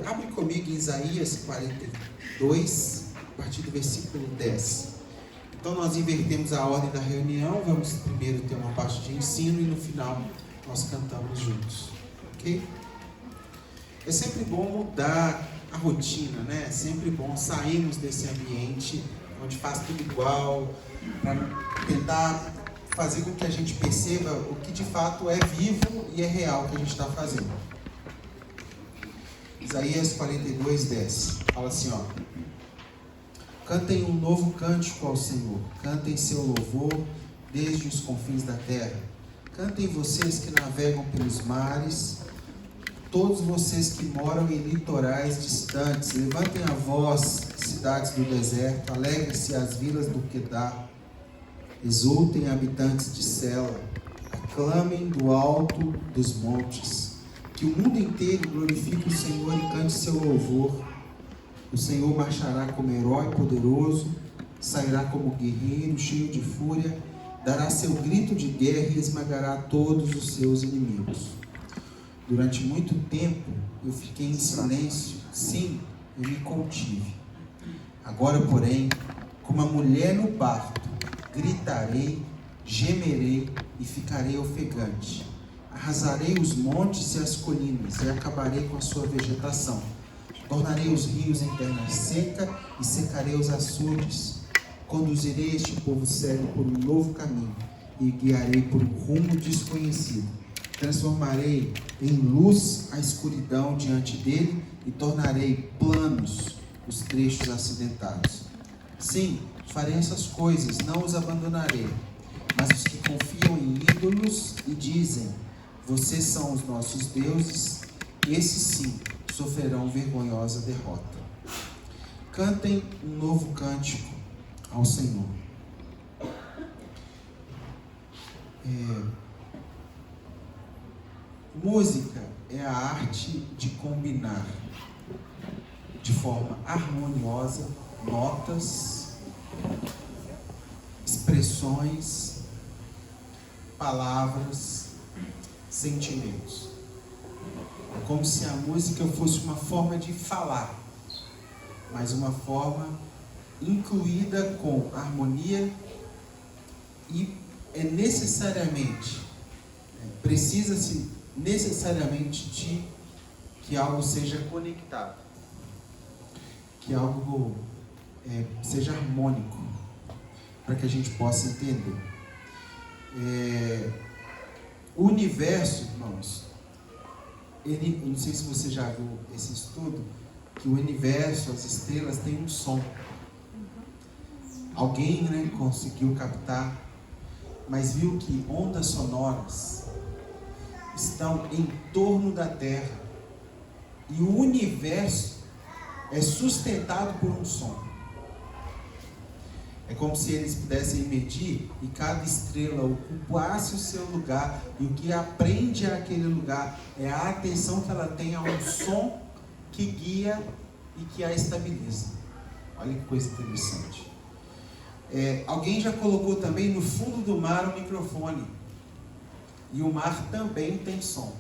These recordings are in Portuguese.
Abre comigo em Isaías 42, a partir do versículo 10. Então nós invertemos a ordem da reunião. Vamos primeiro ter uma parte de ensino e no final nós cantamos juntos. Ok? É sempre bom mudar a rotina, né? É sempre bom sairmos desse ambiente onde faz tudo igual, para tentar fazer com que a gente perceba o que de fato é vivo e é real que a gente está fazendo. Isaías 42, 10. Fala assim, ó. Cantem um novo cântico ao Senhor. Cantem seu louvor desde os confins da terra. Cantem vocês que navegam pelos mares, todos vocês que moram em litorais distantes. Levantem a voz, cidades do deserto. Alegrem-se as vilas do Quedar. Exultem, habitantes de Sela. Aclamem do alto dos montes. Que o mundo inteiro glorifique o Senhor e cante seu louvor. O Senhor marchará como herói poderoso, sairá como guerreiro cheio de fúria, dará seu grito de guerra e esmagará todos os seus inimigos. Durante muito tempo eu fiquei em silêncio, sim, eu me contive. Agora, porém, como a mulher no parto, gritarei, gemerei e ficarei ofegante. Arrasarei os montes e as colinas e acabarei com a sua vegetação. Tornarei os rios em terra seca e secarei os açudes. Conduzirei este povo cego por um novo caminho e guiarei por um rumo desconhecido. Transformarei em luz a escuridão diante dele e tornarei planos os trechos acidentados. Sim, farei essas coisas, não os abandonarei. Mas os que confiam em ídolos e dizem: vocês são os nossos deuses, esses sim sofrerão vergonhosa derrota. Cantem um novo cântico ao Senhor. Música é a arte de combinar de forma harmoniosa notas, expressões, palavras, sentimentos. É como se a música fosse uma forma de falar, mas uma forma incluída com harmonia e precisa-se necessariamente de que algo seja conectado, que algo seja harmônico, para que a gente possa entender. O universo, irmãos, eu não sei se você já viu esse estudo, que o universo, as estrelas têm um som. Alguém, conseguiu captar, mas viu que ondas sonoras estão em torno da Terra e o universo é sustentado por um som. É como se eles pudessem medir e cada estrela ocupasse o seu lugar, e o que aprende àquele lugar é a atenção que ela tem a um som que guia e que a estabiliza. Olha que coisa interessante. Alguém já colocou também no fundo do mar um microfone, e o mar também tem som.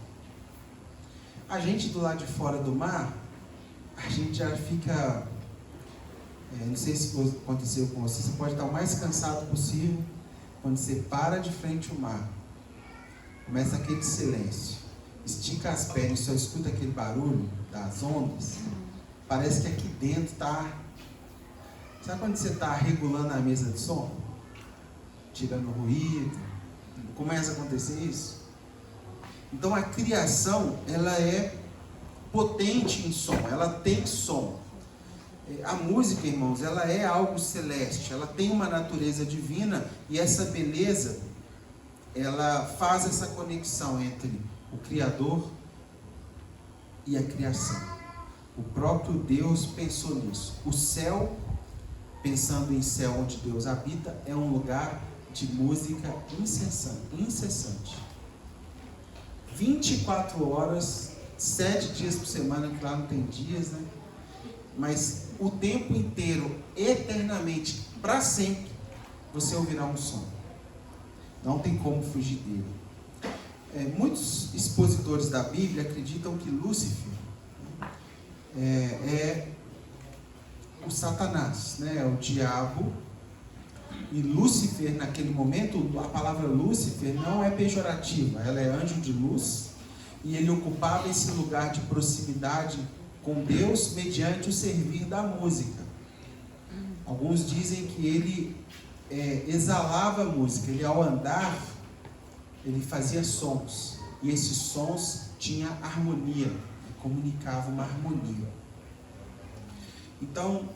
A gente do lado de fora do mar, a gente já fica... não sei se aconteceu com você. Você pode estar o mais cansado possível quando você para de frente ao mar. Começa aquele silêncio. Estica as pernas e só escuta aquele barulho das ondas. Parece que aqui dentro está... Sabe quando você está regulando a mesa de som? Tirando ruído. Começa a acontecer isso. Então a criação, ela é potente em som. Ela tem som. A música, irmãos, ela é algo celeste, ela tem uma natureza divina, e essa beleza, ela faz essa conexão entre o Criador e a criação. O próprio Deus pensou nisso. O céu, pensando em céu onde Deus habita, é um lugar de música incessante. 24 horas, 7 dias por semana, que lá não tem dias, mas o tempo inteiro, eternamente, para sempre, você ouvirá um som. Não tem como fugir dele. Muitos expositores da Bíblia acreditam que Lúcifer é o Satanás, né? É o diabo. E Lúcifer, naquele momento, a palavra Lúcifer não é pejorativa, ela é anjo de luz, e ele ocupava esse lugar de proximidade com Deus mediante o servir da música. Alguns dizem que ele exalava a música, ele ao andar, ele fazia sons, e esses sons tinham harmonia, comunicavam uma harmonia. Então,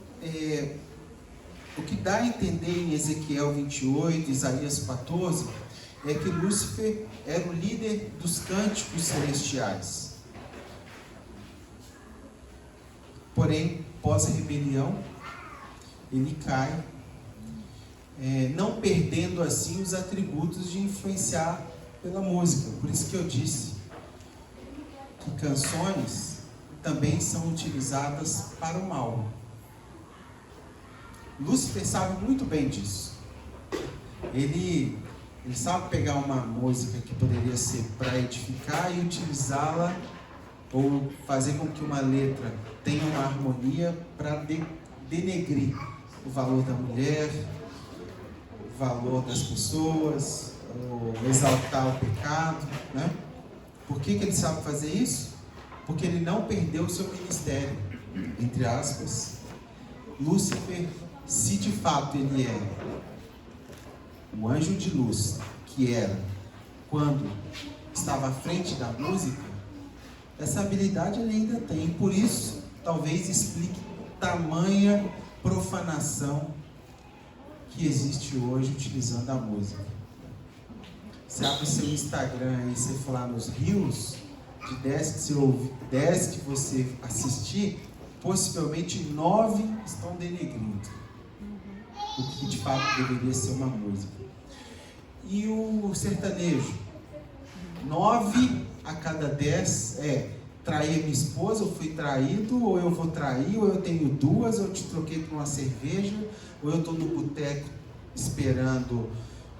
o que dá a entender em Ezequiel 28, Isaías 14, é que Lúcifer era o líder dos cânticos celestiais. Porém, pós-rebelião, ele cai, não perdendo assim os atributos de influenciar pela música. Por isso que eu disse que canções também são utilizadas para o mal. Lúcifer sabe muito bem disso. Ele sabe pegar uma música que poderia ser para edificar e utilizá-la, ou fazer com que uma letra tenha uma harmonia para denegrir o valor da mulher, o valor das pessoas, ou exaltar o pecado, né? Por que ele sabe fazer isso? Porque ele não perdeu o seu ministério, entre aspas. Lúcifer, se de fato ele é o anjo de luz que era quando estava à frente da música, essa habilidade ele ainda tem. Por isso, talvez explique tamanha profanação que existe hoje utilizando a música. Você abre o seu Instagram e você for lá nos reels, de 10 que você assistir, possivelmente 9 estão denegrindo o que de fato deveria ser uma música. E o sertanejo, 9 a cada 10 trair minha esposa, eu fui traído, ou eu vou trair, ou eu tenho duas, ou eu te troquei por uma cerveja, ou eu estou no boteco esperando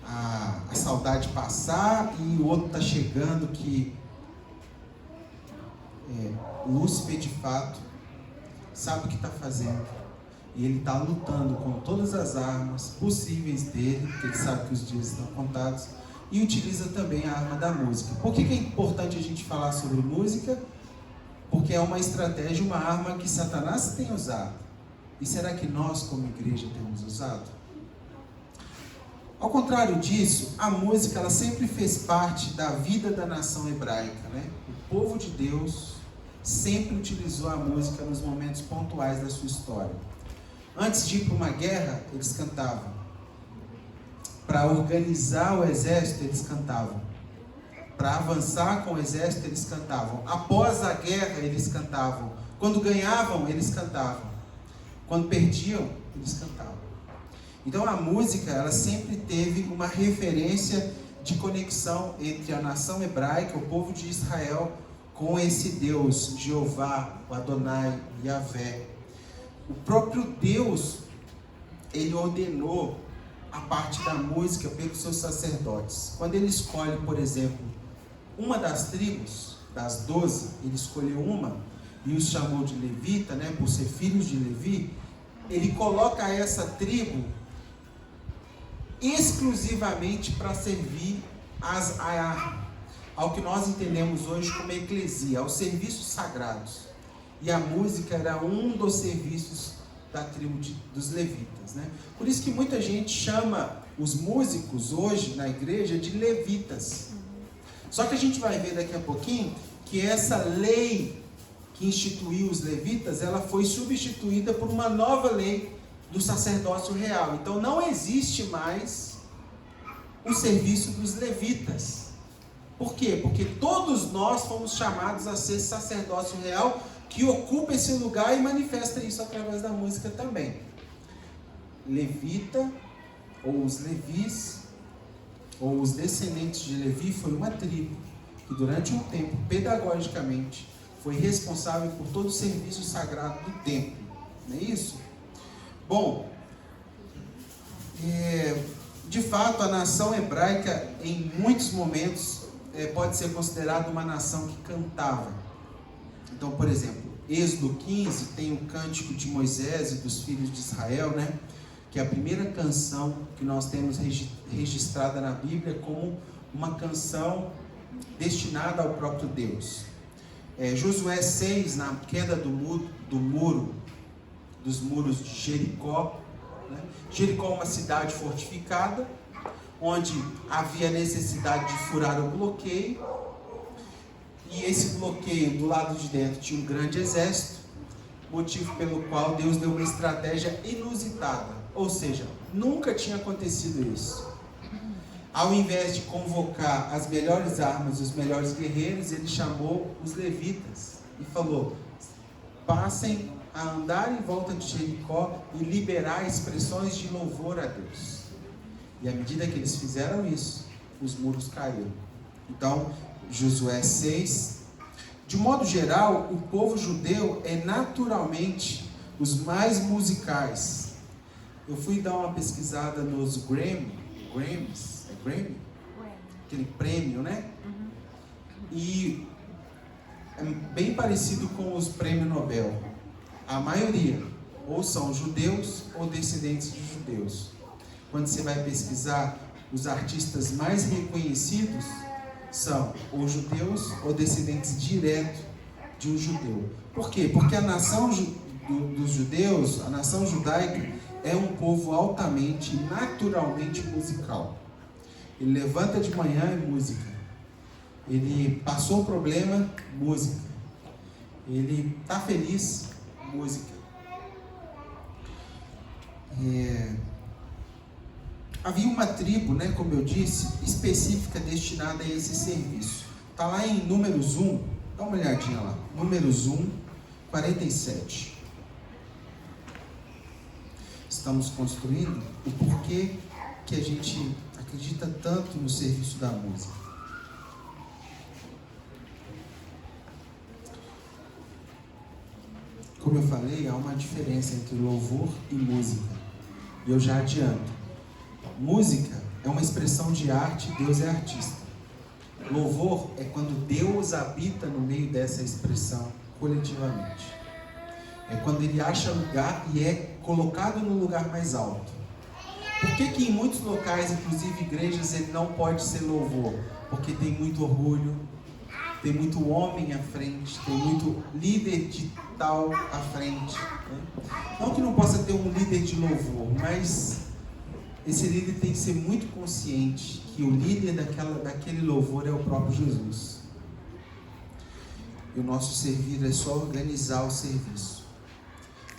a saudade passar e o outro está chegando. Que Lúcifer de fato sabe o que está fazendo, e ele está lutando com todas as armas possíveis dele, porque ele sabe que os dias estão contados, e utiliza também a arma da música. Por que é importante a gente falar sobre música? Porque é uma estratégia, uma arma que Satanás tem usado. E será que nós como igreja temos usado? Ao contrário disso, a música ela sempre fez parte da vida da nação hebraica, né? O povo de Deus sempre utilizou a música nos momentos pontuais da sua história. Antes de ir para uma guerra, eles cantavam. Para organizar o exército, eles cantavam. Para avançar com o exército, eles cantavam. Após a guerra, eles cantavam. Quando ganhavam, eles cantavam. Quando perdiam, eles cantavam. Então a música, ela sempre teve uma referência de conexão entre a nação hebraica, o povo de Israel, com esse Deus, Jeová, o Adonai, Yahvé. O próprio Deus, ele ordenou a parte da música pelos seus sacerdotes. Quando ele escolhe, por exemplo, uma das tribos, das 12, ele escolheu uma e os chamou de levita, né, por ser filhos de Levi. Ele coloca essa tribo exclusivamente para servir ao que nós entendemos hoje como eclesia, aos serviços sagrados. E a música era um dos serviços da tribo dos levitas, né? Por isso que muita gente chama os músicos hoje na igreja de levitas. Só que a gente vai ver daqui a pouquinho que essa lei que instituiu os levitas, ela foi substituída por uma nova lei do sacerdócio real. Então não existe mais o serviço dos levitas. Por quê? Porque todos nós fomos chamados a ser sacerdócio real, que ocupa esse lugar e manifesta isso através da música também. Levita, ou os levis, ou os descendentes de Levi, foi uma tribo que durante um tempo, pedagogicamente, foi responsável por todo o serviço sagrado do templo. Não é isso? Bom, de fato, a nação hebraica, em muitos momentos, pode ser considerada uma nação que cantava. Então, por exemplo, Êxodo 15 tem o cântico de Moisés e dos filhos de Israel, né? Que é a primeira canção que nós temos registrada na Bíblia como uma canção destinada ao próprio Deus. Josué 6, na queda dos muros de Jericó, né? Jericó é uma cidade fortificada, onde havia necessidade de furar o bloqueio, e esse bloqueio do lado de dentro tinha um grande exército, motivo pelo qual Deus deu uma estratégia inusitada, ou seja, nunca tinha acontecido isso. Ao invés de convocar as melhores armas e os melhores guerreiros, ele chamou os levitas e falou: passem a andar em volta de Jericó e liberar expressões de louvor a Deus. E à medida que eles fizeram isso, os muros caíram. Então, Josué 6. De modo geral, o povo judeu é naturalmente os mais musicais. Eu fui dar uma pesquisada nos Grammys, Grammy? Aquele prêmio, né? Uhum. E é bem parecido com os prêmios Nobel. A maioria ou são judeus ou descendentes de judeus. Quando você vai pesquisar, os artistas mais reconhecidos são ou judeus ou descendentes direto de um judeu. Por quê? Porque a nação dos judeus, a nação judaica, é um povo altamente, naturalmente musical. Ele levanta de manhã, é música. Ele passou um problema, música. Ele está feliz, música. Havia uma tribo, né, como eu disse, específica destinada a esse serviço. Está lá em Números 1, dá uma olhadinha lá. Números 1, 47. Estamos construindo o porquê que a gente acredita tanto no serviço da música. Como eu falei, há uma diferença entre louvor e música. E eu já adianto. Música é uma expressão de arte, Deus é artista. Louvor é quando Deus habita no meio dessa expressão coletivamente. É quando Ele acha lugar e é colocado no lugar mais alto. Por que em muitos locais, inclusive igrejas, ele não pode ser louvor? Porque tem muito orgulho, tem muito homem à frente, tem muito líder de tal à frente. Né? Não que não possa ter um líder de louvor, mas esse líder tem que ser muito consciente que o líder daquele louvor é o próprio Jesus. E o nosso servir é só organizar o serviço.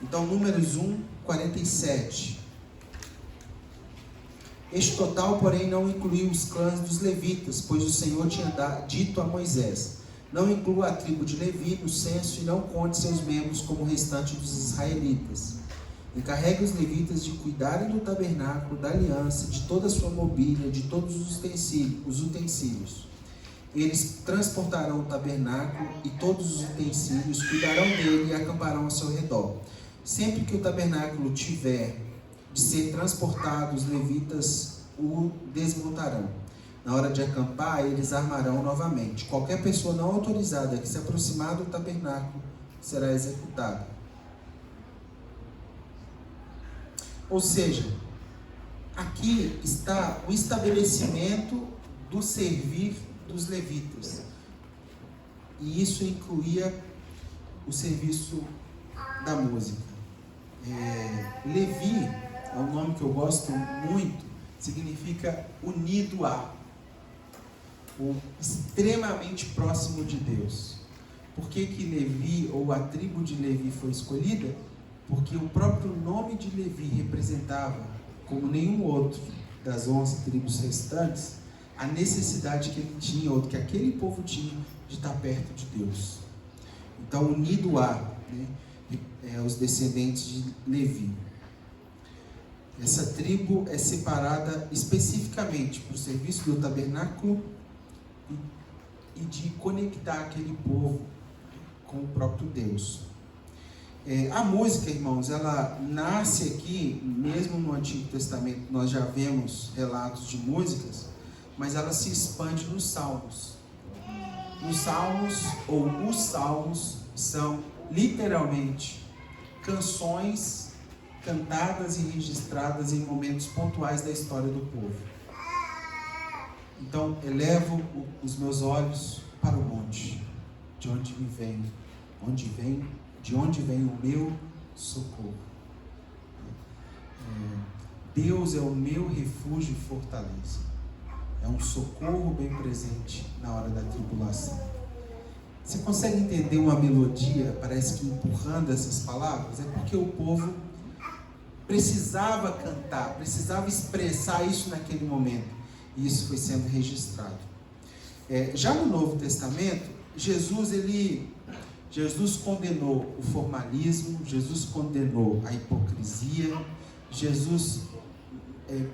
Então, Números 1, 47. Este total, porém, não incluiu os clãs dos levitas, pois o Senhor tinha dito a Moisés: não inclua a tribo de Levi no censo e não conte seus membros como o restante dos israelitas. Encarregue os levitas de cuidarem do tabernáculo, da aliança, de toda a sua mobília, de todos os utensílios. Eles transportarão o tabernáculo e todos os utensílios, cuidarão dele e acamparão ao seu redor. Sempre que o tabernáculo tiver de ser transportado, os levitas o desmontarão. Na hora de acampar, eles armarão novamente. Qualquer pessoa não autorizada que se aproximar do tabernáculo será executada. Ou seja, aqui está o estabelecimento do servir dos levitas. E isso incluía o serviço da música. Levi é um nome que eu gosto muito, significa unido a, ou extremamente próximo de Deus. Por que Levi, ou a tribo de Levi, foi escolhida? Porque o próprio nome de Levi representava, como nenhum outro das 11 tribos restantes, a necessidade que ele tinha, ou que aquele povo tinha, de estar perto de Deus. Então, unido a, né, os descendentes de Levi. Essa tribo é separada especificamente para o serviço do tabernáculo e de conectar aquele povo com o próprio Deus. A música, irmãos, ela nasce aqui, mesmo no Antigo Testamento, nós já vemos relatos de músicas, mas ela se expande nos Salmos. Os Salmos, são literalmente, canções cantadas e registradas em momentos pontuais da história do povo. Então, elevo os meus olhos para o monte, de onde vem o meu socorro. Deus é o meu refúgio e fortaleza. É um socorro bem presente na hora da tribulação. Você consegue entender uma melodia, parece que empurrando essas palavras? É porque o povo precisava cantar, precisava expressar isso naquele momento. E isso foi sendo registrado. Já no Novo Testamento, Jesus condenou o formalismo, Jesus condenou a hipocrisia, Jesus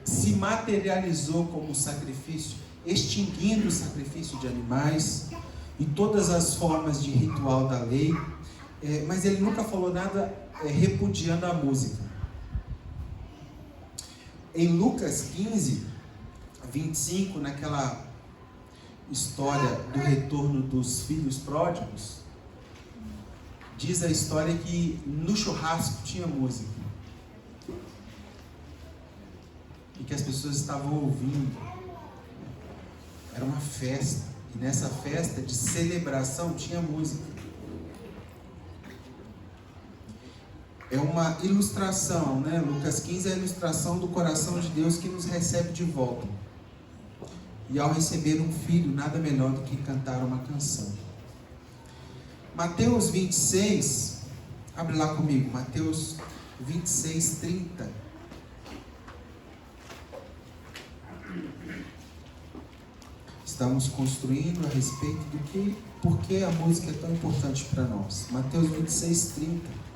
se materializou como sacrifício, extinguindo o sacrifício de animais e todas as formas de ritual da lei, mas ele nunca falou nada repudiando a música. Em Lucas 15, 25, naquela história do retorno dos filhos pródigos, diz a história que no churrasco tinha música e que as pessoas estavam ouvindo. Era uma festa, e nessa festa de celebração tinha música. É uma ilustração, né? Lucas 15 é a ilustração do coração de Deus que nos recebe de volta. E ao receber um filho, nada melhor do que cantar uma canção. Mateus 26, abre lá comigo, Mateus 26, 30. Estamos construindo a respeito do por que a música é tão importante para nós. Mateus 26, 30.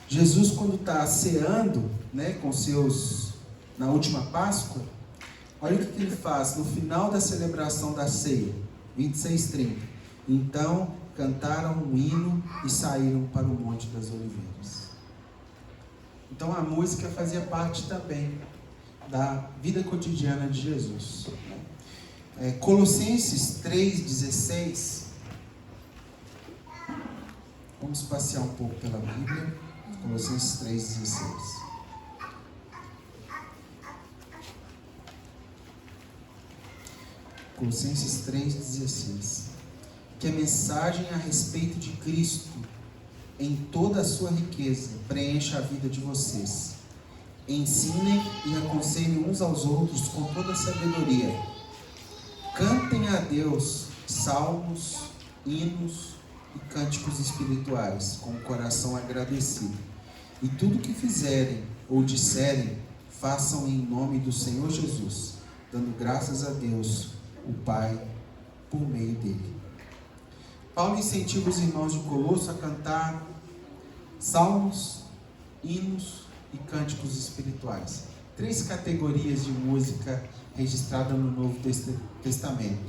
Jesus, quando está ceando, né, com seus, na última Páscoa, olha o que ele faz no final da celebração da ceia, 26:30. Então cantaram um hino e saíram para o Monte das Oliveiras. Então a música fazia parte também da vida cotidiana de Jesus. Colossenses 3,16. Vamos passear um pouco pela Bíblia. Colossenses 3,16. Colossenses 3,16. Que a mensagem a respeito de Cristo, em toda a sua riqueza, preencha a vida de vocês. Ensinem e aconselhem uns aos outros com toda a sabedoria. Cantem a Deus salmos, hinos e cânticos espirituais, com o coração agradecido. E tudo que fizerem ou disserem, façam em nome do Senhor Jesus, dando graças a Deus, o Pai, por meio dele. Paulo incentiva os irmãos de Colosso a cantar salmos, hinos e cânticos espirituais. 3 categorias de música registrada no Novo Testamento.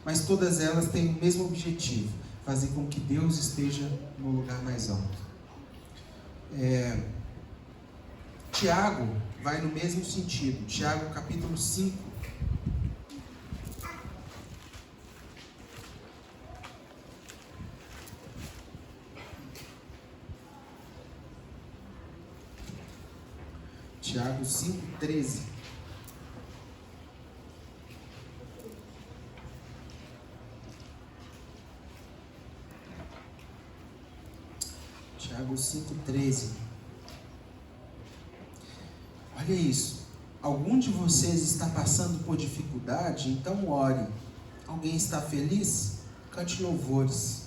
Mas todas elas têm o mesmo objetivo: fazer com que Deus esteja no lugar mais alto. Tiago vai no mesmo sentido. Tiago capítulo 5. Tiago 5,13. Tiago 5,13. Olha isso. Algum de vocês está passando por dificuldade? Então ore. Alguém está feliz? Cante louvores.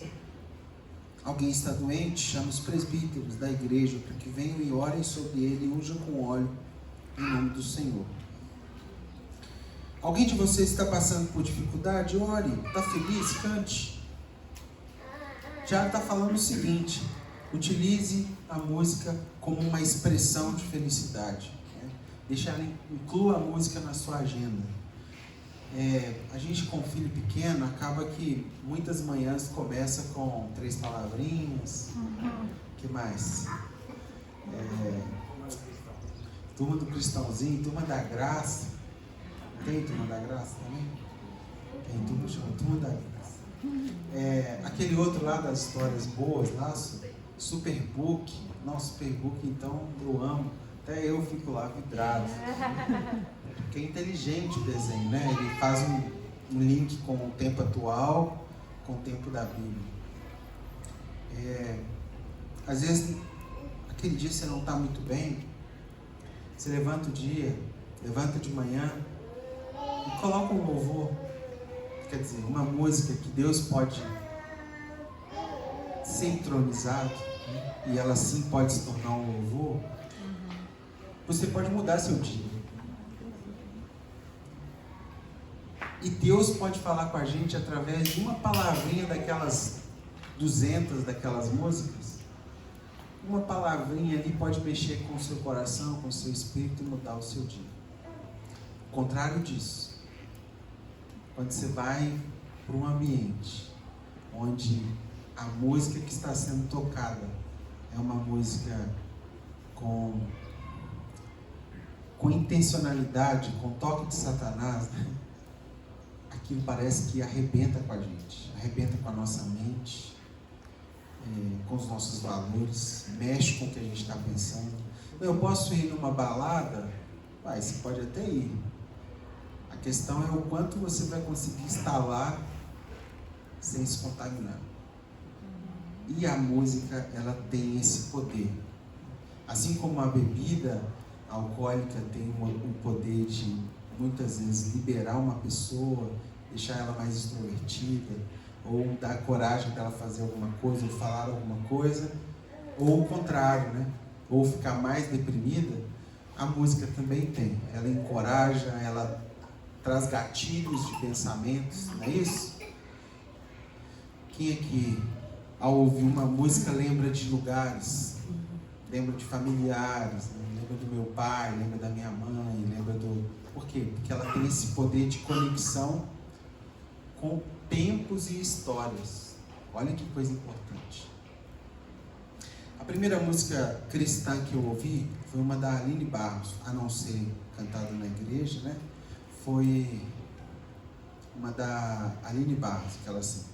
Alguém está doente? Chame os presbíteros da igreja para que venham e orem sobre ele e unjam com óleo em nome do Senhor. Alguém de vocês está passando por dificuldade? Ore. Está feliz? Cante. Tiago está falando o seguinte: utilize a música como uma expressão de felicidade. Inclua a música na sua agenda. A gente com filho pequeno acaba que muitas manhãs começa com 3 palavrinhas. Que mais? Turma do Cristãozinho, turma da Graça. Tem Turma da Graça também? Tem Turma da Graça. Aquele outro lá das histórias boas lá, Superbook. Nossa, Superbook, então eu amo. Até eu fico lá vidrado. Porque é inteligente o desenho, né? Ele faz um link com o tempo atual, com o tempo da Bíblia. Às vezes, aquele dia você não está muito bem, você levanta de manhã e coloca um louvor, quer dizer, uma música que Deus pode ser entronizado, né? E ela sim pode se tornar um louvor. Você pode mudar seu dia. E Deus pode falar com a gente através de uma palavrinha daquelas 200 daquelas músicas. Uma palavrinha ali pode mexer com o seu coração, com o seu espírito e mudar o seu dia. O contrário disso, quando você vai para um ambiente onde a música que está sendo tocada é uma música com intencionalidade, com toque de Satanás, né? Aquilo parece que arrebenta com a gente, arrebenta com a nossa mente, com os nossos valores, mexe com o que a gente está pensando. Eu posso ir numa balada? Você pode até ir. A questão é o quanto você vai conseguir estar lá sem se contaminar. E a música, ela tem esse poder. Assim como a bebida alcoólica tem um poder de, muitas vezes, liberar uma pessoa, deixar ela mais extrovertida, ou dar coragem para ela fazer alguma coisa, ou falar alguma coisa, ou o contrário, né? Ou ficar mais deprimida, a música também tem. Ela encoraja, ela traz gatilhos de pensamentos, não é isso? Quem aqui, ao ouvir uma música, lembra de lugares, lembra de familiares, né? Lembra do meu pai, lembra da minha mãe, lembra do... Por quê? Porque ela tem esse poder de conexão com tempos e histórias. Olha que coisa importante. A primeira música cristã que eu ouvi foi uma da Aline Barros, a não ser cantada na igreja, né? Foi uma da Aline Barros, que ela assim...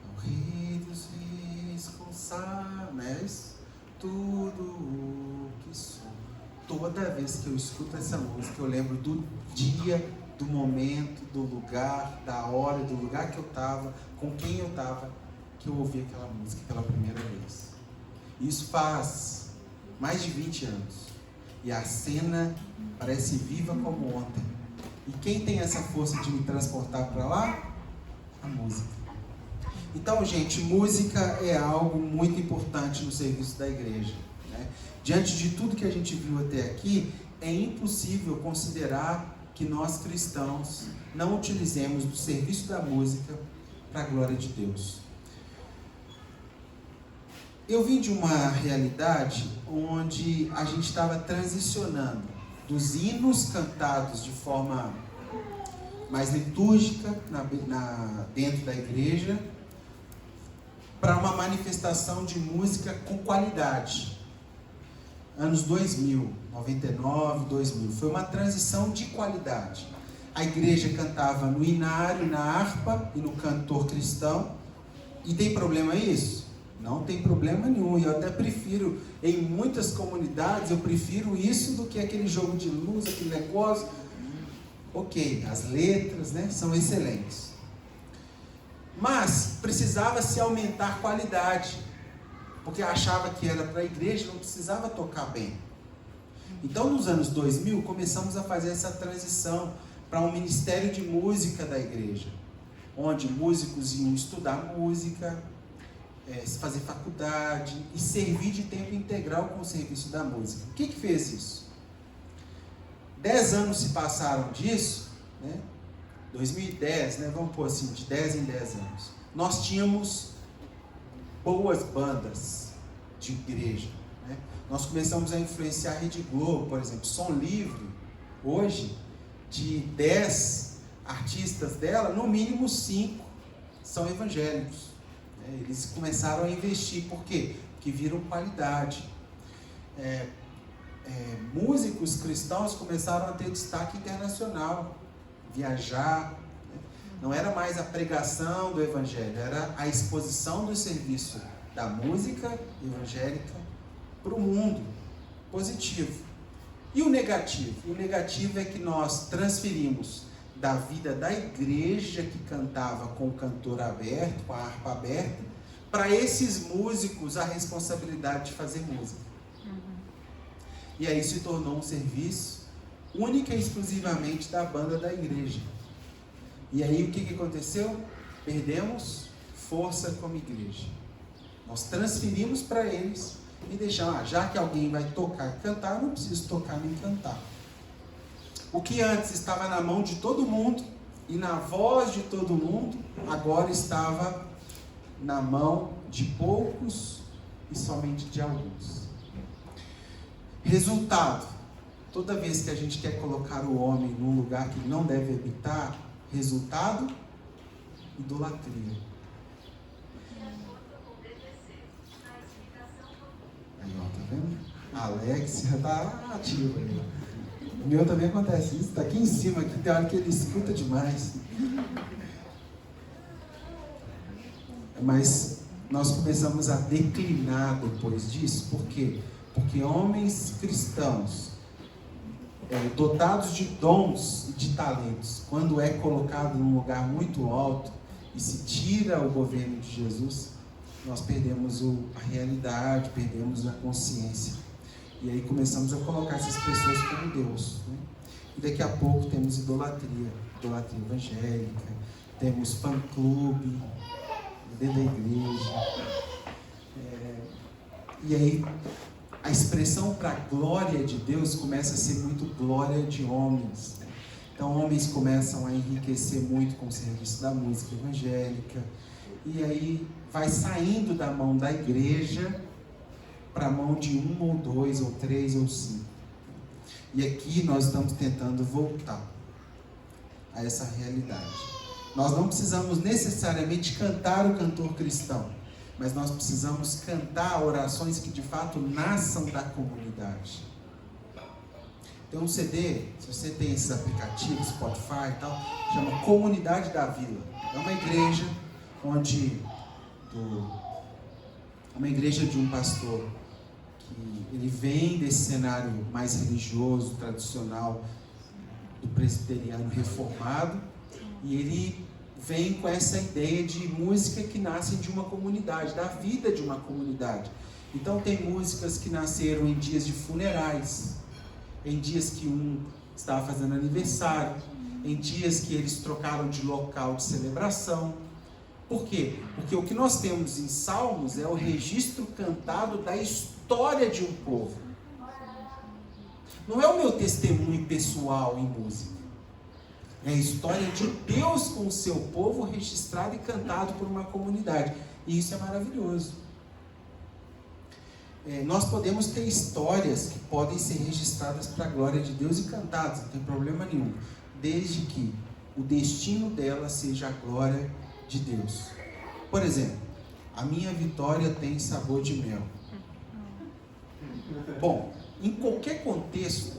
O Rei dos Reis consagra-me tudo o que sou. Toda vez que eu escuto essa música, eu lembro do dia, do momento, do lugar, da hora, do lugar que eu estava, com quem eu estava, que eu ouvi aquela música pela primeira vez. Isso faz mais de 20 anos. E a cena parece viva como ontem. E quem tem essa força de me transportar para lá? A música. Então, gente, música é algo muito importante no serviço da igreja, né? Diante de tudo que a gente viu até aqui, é impossível considerar que nós cristãos não utilizemos do serviço da música para a glória de Deus. Eu vim de uma realidade onde a gente estava transicionando dos hinos cantados de forma mais litúrgica dentro da igreja para uma manifestação de música com qualidade. Anos 2000, 99, 2000, foi uma transição de qualidade. A igreja cantava no inário, na harpa e no cantor cristão. E tem problema isso? Não tem problema nenhum. Eu até prefiro, em muitas comunidades, eu prefiro isso do que aquele jogo de luz, aquele negócio. Ok, as letras, né, são excelentes. Mas precisava se aumentar a qualidade, porque achava que era para a igreja, não precisava tocar bem. Então, nos anos 2000, começamos a fazer essa transição para um ministério de música da igreja, onde músicos iam estudar música, fazer faculdade e servir de tempo integral com o serviço da música. O que fez isso? 10 anos se passaram disso, né? 2010, né? Vamos pôr assim, de 10 em 10 anos. Nós tínhamos boas bandas de igreja, né? Nós começamos a influenciar a Rede Globo, por exemplo. Som Livre, hoje, de 10 artistas dela, no mínimo 5 são evangélicos. Eles começaram a investir, por quê? Porque viram qualidade. músicos cristãos começaram a ter destaque internacional, viajar. Não era mais a pregação do evangelho, era a exposição do serviço da música evangélica para o mundo. Positivo. E o negativo? O negativo é que nós transferimos da vida da igreja, que cantava com o cantor aberto, com a harpa aberta, para esses músicos a responsabilidade de fazer música. E aí se tornou um serviço única e exclusivamente da banda da igreja. E aí o que aconteceu? Perdemos força como igreja. Nós transferimos para eles e deixamos, já que alguém vai tocar e cantar, eu não preciso tocar nem cantar. O que antes estava na mão de todo mundo e na voz de todo mundo, agora estava na mão de poucos e somente de alguns. Resultado: toda vez que a gente quer colocar o homem num lugar que não deve habitar, resultado: idolatria. Aí, ó, tá vendo? A Alexia tá ativa aí. O meu também acontece isso, tá aqui em cima, aqui tem hora que ele escuta demais. Mas nós começamos a declinar depois disso. Por quê? Porque homens cristãos, dotados de dons e de talentos, quando é colocado num lugar muito alto e se tira o governo de Jesus, nós perdemos a realidade, perdemos a consciência. E aí começamos a colocar essas pessoas como Deus, né? E daqui a pouco temos idolatria evangélica, temos fã-clube dentro da igreja. E aí a expressão para a glória de Deus começa a ser muito glória de homens, né? Então homens começam a enriquecer muito com o serviço da música evangélica, e aí vai saindo da mão da igreja para a mão de 1 ou 2 ou 3 ou 5. E aqui nós estamos tentando voltar a essa realidade. Nós não precisamos necessariamente cantar o cantor cristão, mas nós precisamos cantar orações que de fato nasçam da comunidade. Tem um CD, se você tem esses aplicativos, Spotify e tal, chama Comunidade da Vila. É uma igreja uma igreja de um pastor que ele vem desse cenário mais religioso, tradicional, do presbiteriano reformado, e ele vem com essa ideia de música que nasce de uma comunidade, da vida de uma comunidade. Então tem músicas que nasceram em dias de funerais, em dias que um estava fazendo aniversário, em dias que eles trocaram de local de celebração. Por quê? Porque o que nós temos em Salmos é o registro cantado da história de um povo. Não é o meu testemunho pessoal em música. É a história de Deus com o seu povo, registrado e cantado por uma comunidade. E isso é maravilhoso. Nós podemos ter histórias que podem ser registradas para a glória de Deus e cantadas, não tem problema nenhum, desde que o destino dela seja a glória de Deus. Por exemplo, a minha vitória tem sabor de mel. Bom, em qualquer contexto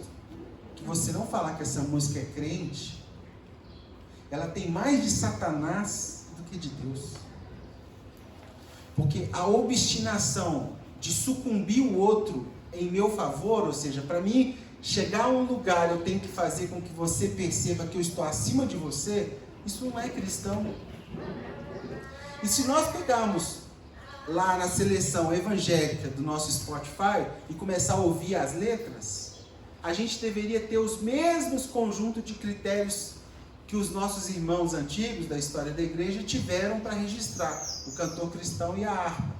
que você não falar que essa música é crente, ela tem mais de Satanás do que de Deus. Porque a obstinação de sucumbir o outro em meu favor, ou seja, para mim chegar a um lugar eu tenho que fazer com que você perceba que eu estou acima de você, isso não é cristão. E se nós pegarmos lá na seleção evangélica do nosso Spotify e começar a ouvir as letras, a gente deveria ter os mesmos conjuntos de critérios que os nossos irmãos antigos da história da igreja tiveram para registrar o cantor cristão e a harpa.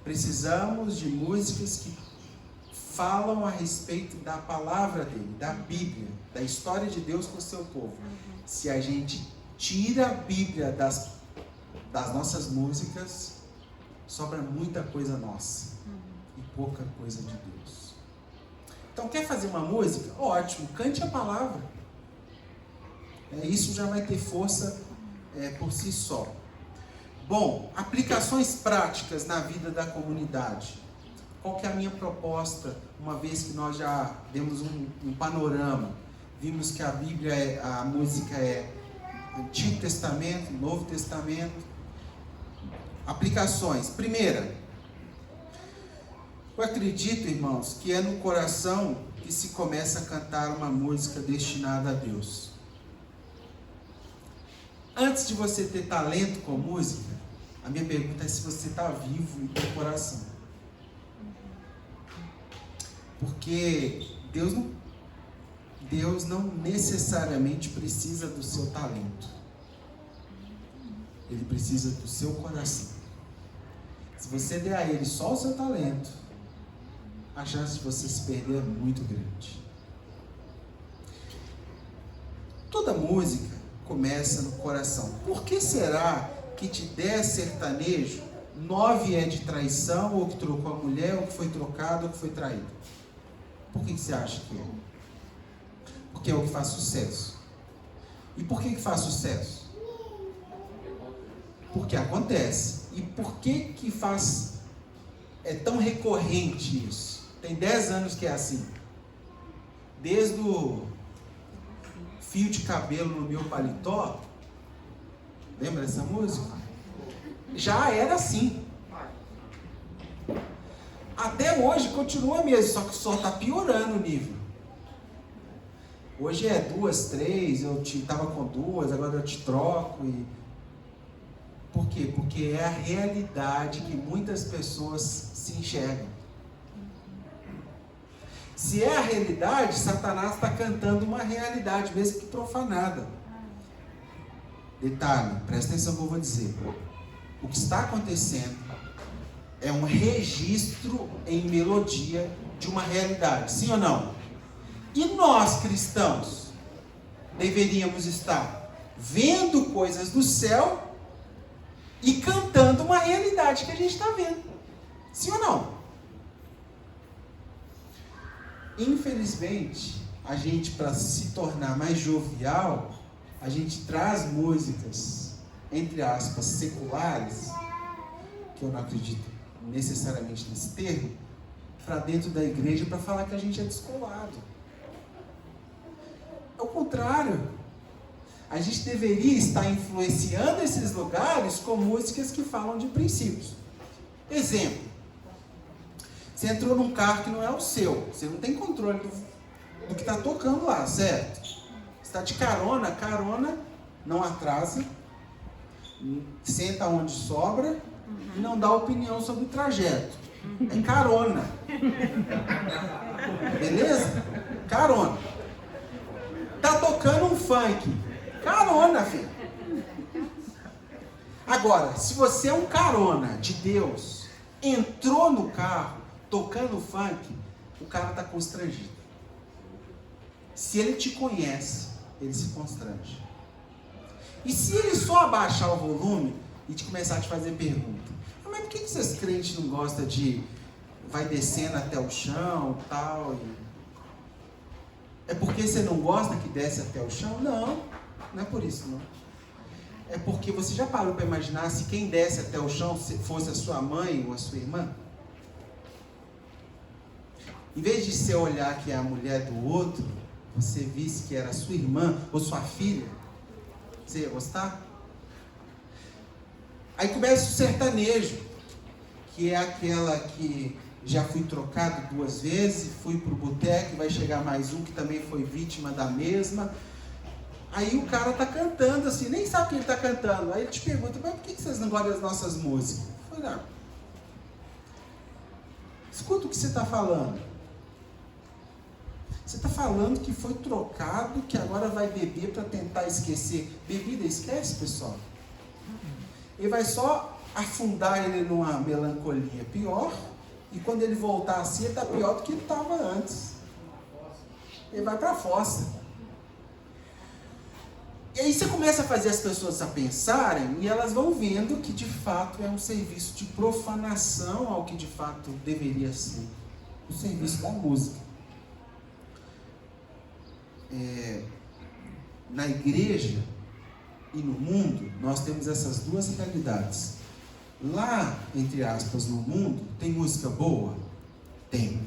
Precisamos de músicas que falam a respeito da palavra dele, da Bíblia, da história de Deus com o seu povo. Se a gente tira a Bíblia das nossas músicas, sobra muita coisa nossa e pouca coisa de Deus. Então, quer fazer uma música? Ótimo, cante a palavra. Isso já vai ter força por si só. Bom, aplicações práticas na vida da comunidade. qual que é a minha proposta, uma vez que nós já demos um panorama, vimos que a Bíblia, a música é Antigo Testamento, Novo Testamento. Aplicações. Primeira, eu acredito, irmãos, que é no coração que se começa a cantar uma música destinada a Deus. Antes de você ter talento com música, a minha pergunta é se você está vivo em teu coração. Porque Deus não necessariamente precisa do seu talento. Ele precisa do seu coração. Se você der a Ele só o seu talento, a chance de você se perder é muito grande. Toda música começa no coração. Por que será que de 10 sertanejos, 9 é de traição, ou que trocou a mulher, ou que foi trocado, ou que foi traído? Por que você acha que é? Porque é o que faz sucesso. E por que faz sucesso? Porque acontece. E por que é tão recorrente isso? Tem 10 anos que é assim. Desde o fio de cabelo no meu paletó, lembra dessa música? Já era assim. Até hoje continua mesmo, só que só está piorando o nível. Hoje é 2, 3, eu estava com 2, agora eu te troco. Por quê? Porque é a realidade que muitas pessoas se enxergam. Se é a realidade, Satanás está cantando uma realidade, mesmo que profanada. Detalhe, presta atenção no que eu vou dizer. O que está acontecendo é um registro em melodia de uma realidade, sim ou não? E nós, cristãos, deveríamos estar vendo coisas do céu e cantando uma realidade que a gente está vendo, sim ou não? Infelizmente, a gente, para se tornar mais jovial, a gente traz músicas, entre aspas, seculares, que eu não acredito necessariamente nesse termo, para dentro da igreja para falar que a gente é descolado. Ao contrário, a gente deveria estar influenciando esses lugares com músicas que falam de princípios. Exemplo, você entrou num carro que não é o seu, você não tem controle do que está tocando lá, certo? Você está de carona, carona não atrasa, senta onde sobra e não dá opinião sobre o trajeto. É carona. Beleza? Carona. Tá tocando um funk. Carona, filho. Agora, se você é um carona de Deus, entrou no carro tocando funk, o cara está constrangido. Se ele te conhece, ele se constrange. E se ele só abaixar o volume e te começar a te fazer pergunta, mas por que esses crentes não gostam de vai descendo até o chão, tal? É porque você não gosta que desce até o chão? Não, não é por isso, não. É porque você já parou para imaginar se quem desce até o chão fosse a sua mãe ou a sua irmã? Em vez de você olhar que é a mulher do outro, você visse que era a sua irmã ou sua filha, você ia gostar? Aí começa o sertanejo, que é aquela que já fui trocado 2 vezes, fui pro boteco, vai chegar mais um que também foi vítima da mesma. Aí o cara tá cantando assim, nem sabe o que ele tá cantando. Aí ele te pergunta, mas por que vocês não gostam das nossas músicas? Eu falei, não. Escuta o que você está falando. Você está falando que foi trocado, que agora vai beber para tentar esquecer. Bebida esquece, pessoal. Ele vai só afundar ele numa melancolia pior, e quando ele voltar assim, ele está pior do que ele estava antes. Ele vai para a fossa. E aí você começa a fazer as pessoas a pensarem, e elas vão vendo que de fato é um serviço de profanação ao que de fato deveria ser o serviço da música. Na igreja e no mundo, nós temos essas duas realidades. Lá, entre aspas, no mundo, tem música boa? Tem.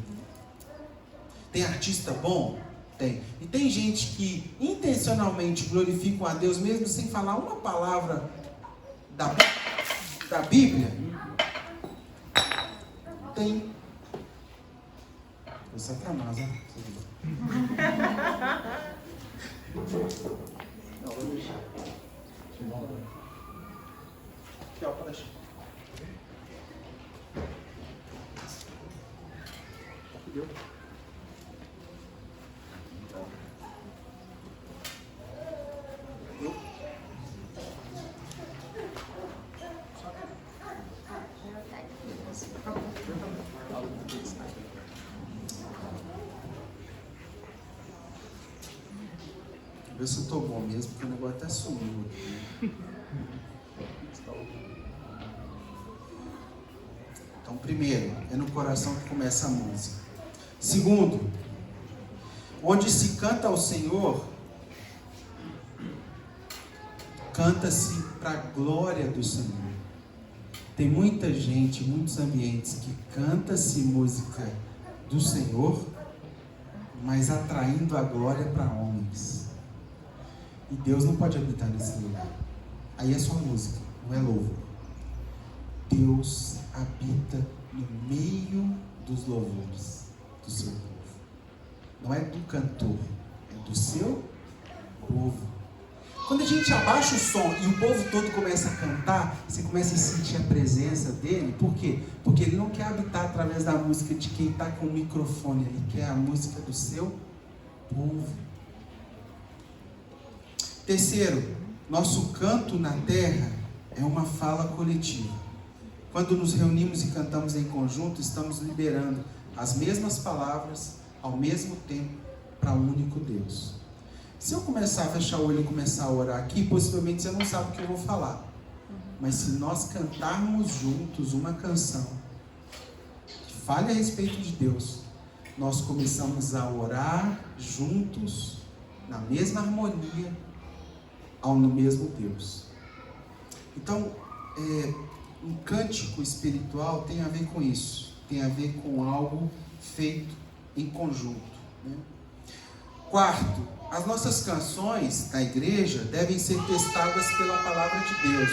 Tem artista bom? Tem. E tem gente que intencionalmente glorificam a Deus mesmo sem falar uma palavra da Bíblia? Tem. Isso é pra nós, né? Não, vou deixar. Aqui, ó, pode deixar. Deu? Vê se eu tô bom mesmo, porque o negócio até sumiu aqui. Então, primeiro, é no coração que começa a música. Segundo, onde se canta ao Senhor, canta-se para a glória do Senhor. Tem muita gente, muitos ambientes que canta-se música do Senhor, mas atraindo a glória para homens. E Deus não pode habitar nesse lugar. Aí é só música, não é louvor. Deus habita no meio dos louvores do seu povo. Não é do cantor, é do seu povo. Quando a gente abaixa o som e o povo todo começa a cantar, você começa a sentir a presença dele. Por quê? Porque ele não quer habitar através da música de quem está com o microfone. Ele quer a música do seu povo. Terceiro, nosso canto na terra é uma fala coletiva. Quando nos reunimos e cantamos em conjunto, estamos liberando as mesmas palavras ao mesmo tempo para um único Deus. Se eu começar a fechar o olho e começar a orar aqui, possivelmente você não sabe o que eu vou falar. Mas se nós cantarmos juntos uma canção que fale a respeito de Deus, nós começamos a orar juntos, na mesma harmonia, no mesmo Deus. Então, um cântico espiritual tem a ver com isso. Tem a ver com algo feito em conjunto, né? Quarto, as nossas canções da igreja devem ser testadas pela palavra de Deus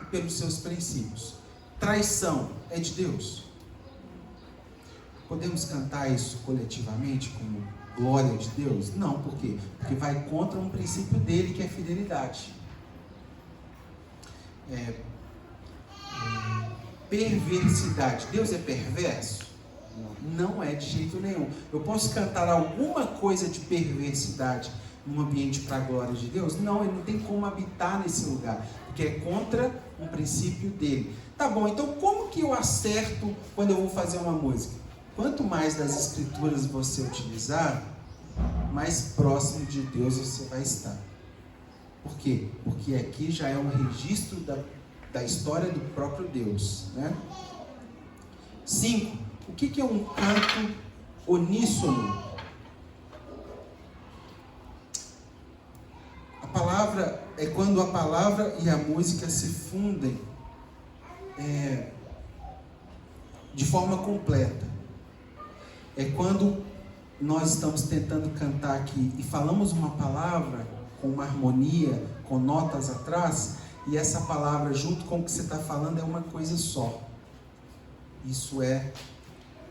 e pelos seus princípios. Traição é de Deus? Podemos cantar isso coletivamente como glória de Deus? Não, por quê? Porque vai contra um princípio dele, que é fidelidade. Perversidade. Deus é perverso? Não é de jeito nenhum. Eu posso cantar alguma coisa de perversidade num ambiente para a glória de Deus? Não, ele não tem como habitar nesse lugar, porque é contra um princípio dele. Tá bom, então como que eu acerto quando eu vou fazer uma música? Quanto mais das escrituras você utilizar, mais próximo de Deus você vai estar. Por quê? Porque aqui já é um registro da história do próprio Deus, né? 5. O que é um canto uníssono? A palavra é quando a palavra e a música se fundem de forma completa. É quando nós estamos tentando cantar aqui e falamos uma palavra com uma harmonia, com notas atrás, e essa palavra junto com o que você está falando é uma coisa só. Isso é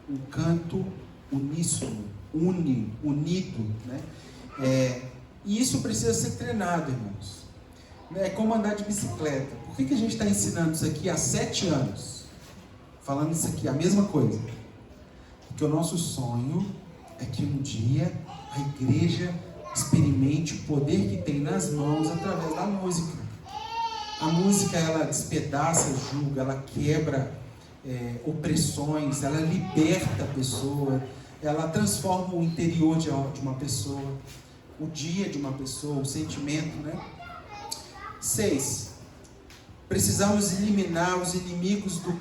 um canto uníssono, unido, né? E isso precisa ser treinado, irmãos. É como andar de bicicleta. Por que a gente está ensinando isso aqui há 7 anos? Falando isso aqui, a mesma coisa. Porque o nosso sonho é que um dia a igreja experimente o poder que tem nas mãos através da música. A música, ela despedaça, julga, ela quebra opressões, ela liberta a pessoa, ela transforma o interior de uma pessoa, o dia de uma pessoa, o sentimento, né? 6. Precisamos eliminar os inimigos do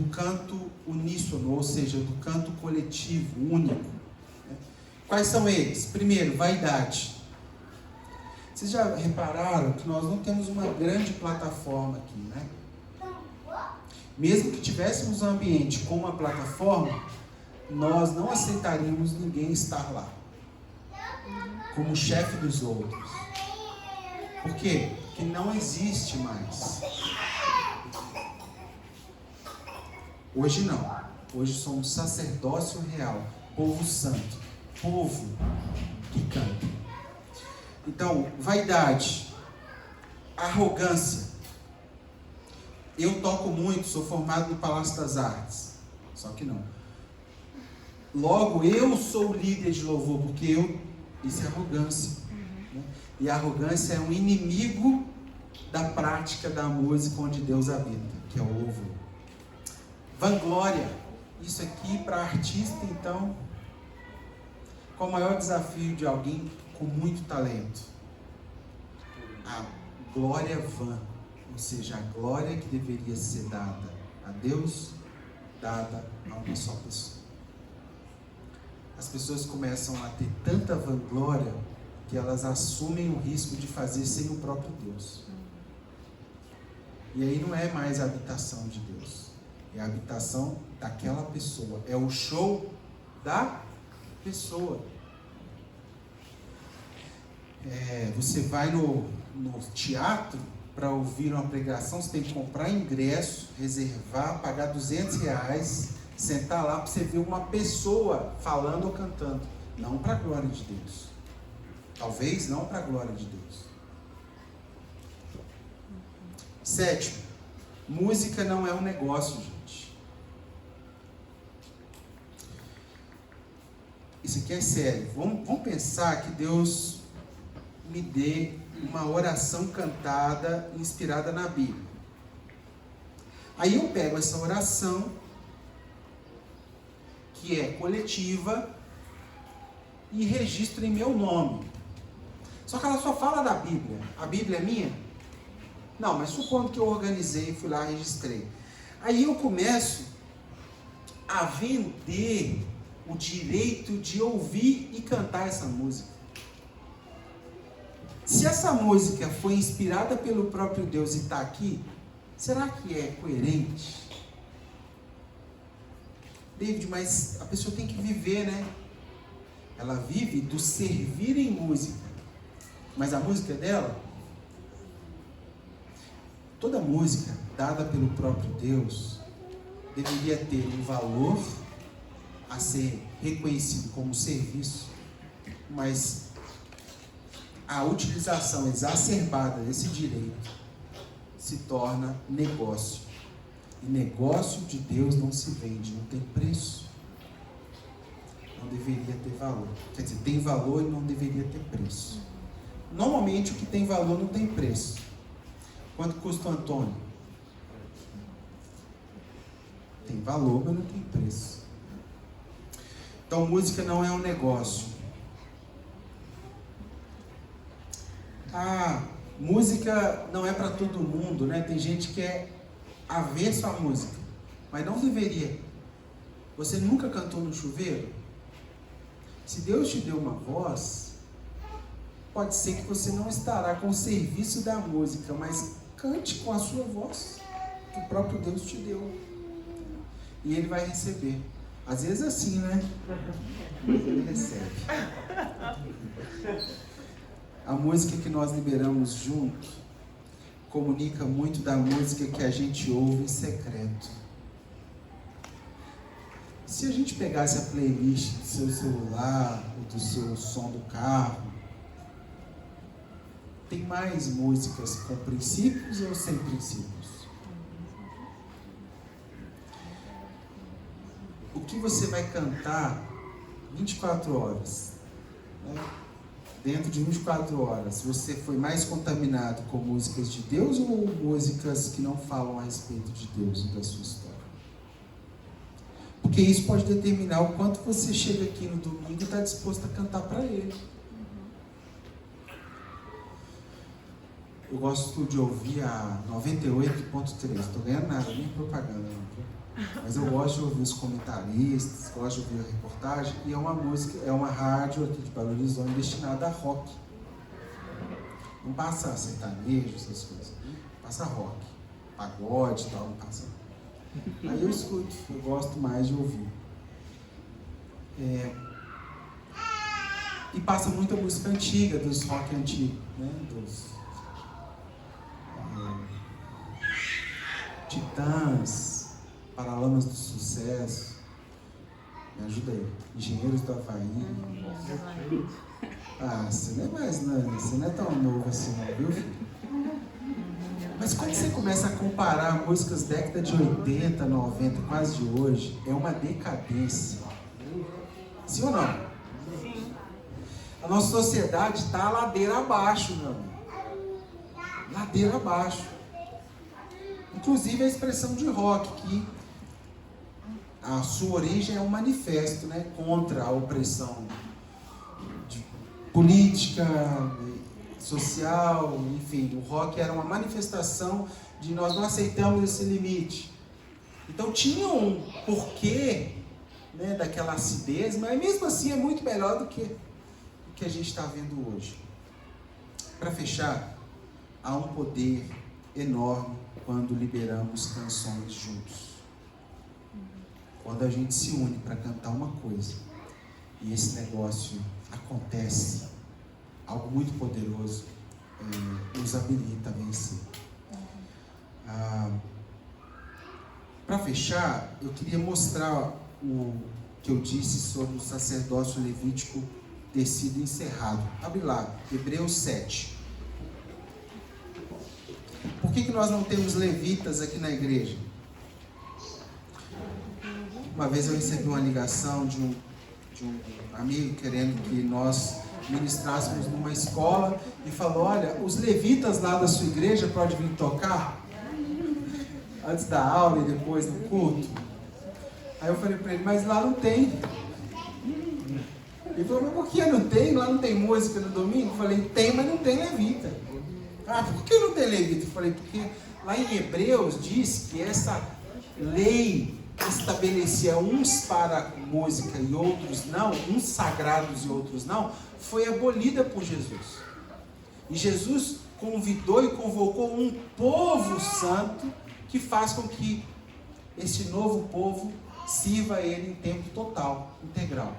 canto uníssono, ou seja, do canto coletivo, único, né? Quais são eles? Primeiro, vaidade. Vocês já repararam que nós não temos uma grande plataforma aqui, né? Mesmo que tivéssemos um ambiente com uma plataforma, nós não aceitaríamos ninguém estar lá como chefe dos outros. Por quê? Porque não existe mais. Hoje não. Hoje somos sacerdócio real, povo santo, povo que canta. Então, vaidade, arrogância. Eu toco muito, sou formado no Palácio das Artes. Só que não. Logo, eu sou o líder de louvor, porque isso é arrogância. Né? E a arrogância é um inimigo da prática da música onde Deus habita, que é o louvor. Vanglória. Isso aqui para artista, então, qual o maior desafio de alguém com muito talento? A glória vã, ou seja, a glória que deveria ser dada a Deus, dada a uma só pessoa. As pessoas começam a ter tanta vanglória que elas assumem o risco de fazer sem o próprio Deus. E aí não é mais a habitação de Deus. É a habitação daquela pessoa. É o show da pessoa. Você vai no teatro para ouvir uma pregação, você tem que comprar ingresso, reservar, pagar R$200, sentar lá para você ver uma pessoa falando ou cantando. Não para a glória de Deus. Talvez não para a glória de Deus. Sétimo, música não é um negócio, gente. Isso aqui é sério. Vamos pensar que Deus me dê uma oração cantada inspirada na Bíblia. Aí eu pego essa oração, que é coletiva, e registro em meu nome. Só que ela só fala da Bíblia. A Bíblia é minha? Não, mas supondo que eu organizei, fui lá, registrei. Aí eu começo a vender o direito de ouvir e cantar essa música. Se essa música foi inspirada pelo próprio Deus e está aqui, será que é coerente? David, mas a pessoa tem que viver, né? Ela vive do servir em música. Mas a música é dela? Toda música dada pelo próprio Deus deveria ter um valor a ser reconhecido como serviço, mas a utilização exacerbada desse direito se torna negócio. E negócio de Deus não se vende, não tem preço. Não deveria ter valor. Quer dizer, tem valor e não deveria ter preço. Normalmente o que tem valor não tem preço. Quanto custa o Antônio? Tem valor, mas não tem preço. Então, música não é um negócio. Música não é para todo mundo, né? Tem gente que é avesso à música, mas não deveria. Você nunca cantou no chuveiro? Se Deus te deu uma voz, pode ser que você não estará com o serviço da música, mas cante com a sua voz, que o próprio Deus te deu. E Ele vai receber. Às vezes assim, né? Ele recebe. A música que nós liberamos junto comunica muito da música que a gente ouve em secreto. Se a gente pegasse a playlist do seu celular, ou do seu som do carro, tem mais músicas com princípios ou sem princípios? O que você vai cantar 24 horas? Né? Dentro de 24 horas, você foi mais contaminado com músicas de Deus ou músicas que não falam a respeito de Deus e da sua história? Porque isso pode determinar o quanto você chega aqui no domingo e está disposto a cantar para Ele. Eu gosto de ouvir a 98.3, estou ganhando nada, nem propaganda não. Mas eu gosto de ouvir os comentaristas, gosto de ouvir a reportagem, e é uma música, é uma rádio aqui de Belo Horizonte destinada a rock. Não passa sertanejo, essas coisas. Passa rock, pagode e tal, não passa. Aí eu escuto, eu gosto mais de ouvir. E passa muita música antiga, dos rock antigos, né? Dos Titãs, Paralamas do Sucesso. Me ajuda aí. Engenheiros do Havaí. Ah, você não é mais, não, você não é tão novo assim, não, viu, filho? Mas quando você começa a comparar músicas década de 80, 90, quase de hoje, é uma decadência. Sim ou não? Sim. A nossa sociedade está ladeira abaixo, meu amigo. Ladeira abaixo. Inclusive a expressão de rock, que a sua origem é um manifesto, né, contra a opressão política, social, enfim. O rock era uma manifestação de nós não aceitamos esse limite. Então tinha um porquê, né, daquela acidez, mas mesmo assim é muito melhor do que o que a gente está vendo hoje. Para fechar, há um poder enorme quando liberamos canções juntos. Quando a gente se une para cantar uma coisa e esse negócio acontece, algo muito poderoso nos habilita a vencer. Para fechar, eu queria mostrar o que eu disse sobre o sacerdócio levítico ter sido encerrado. Abre lá, Hebreus 7. Por que nós não temos levitas aqui na igreja? Uma vez eu recebi uma ligação de um amigo querendo que nós ministrássemos numa escola e falou: olha, os levitas lá da sua igreja podem vir tocar antes da aula e depois do culto. Aí eu falei para ele: mas lá não tem. Ele falou: mas por que não tem? Lá não tem música no domingo? Eu falei: tem, mas não tem levita. Ah, por que não tem levita? Eu falei: porque lá em Hebreus diz que essa lei que estabelecia uns para música e outros não, uns sagrados e outros não, foi abolida por Jesus. E Jesus convidou e convocou um povo santo que faz com que esse novo povo sirva a ele em tempo total, integral.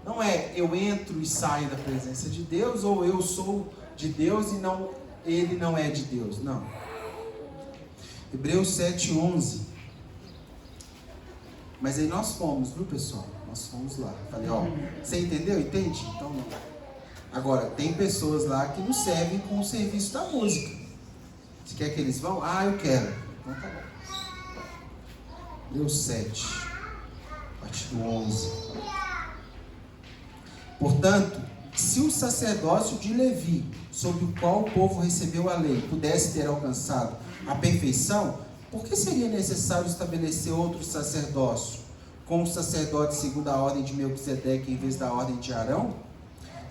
Não é eu entro e saio da presença de Deus, ou eu sou de Deus e não, ele não é de Deus, não. Hebreus 7:11. Mas aí nós fomos, viu, pessoal? Nós fomos lá. Falei: ó, você entendeu? Entende? Então não. Agora, tem pessoas lá que não servem com o serviço da música. Você quer que eles vão? Ah, eu quero. Então tá bom. Hebreus 7, a partir do 11. Portanto, se o sacerdócio de Levi, sob o qual o povo recebeu a lei, pudesse ter alcançado a perfeição, por que seria necessário estabelecer outro sacerdócio, como o sacerdote segundo a ordem de Melquisedeque em vez da ordem de Arão?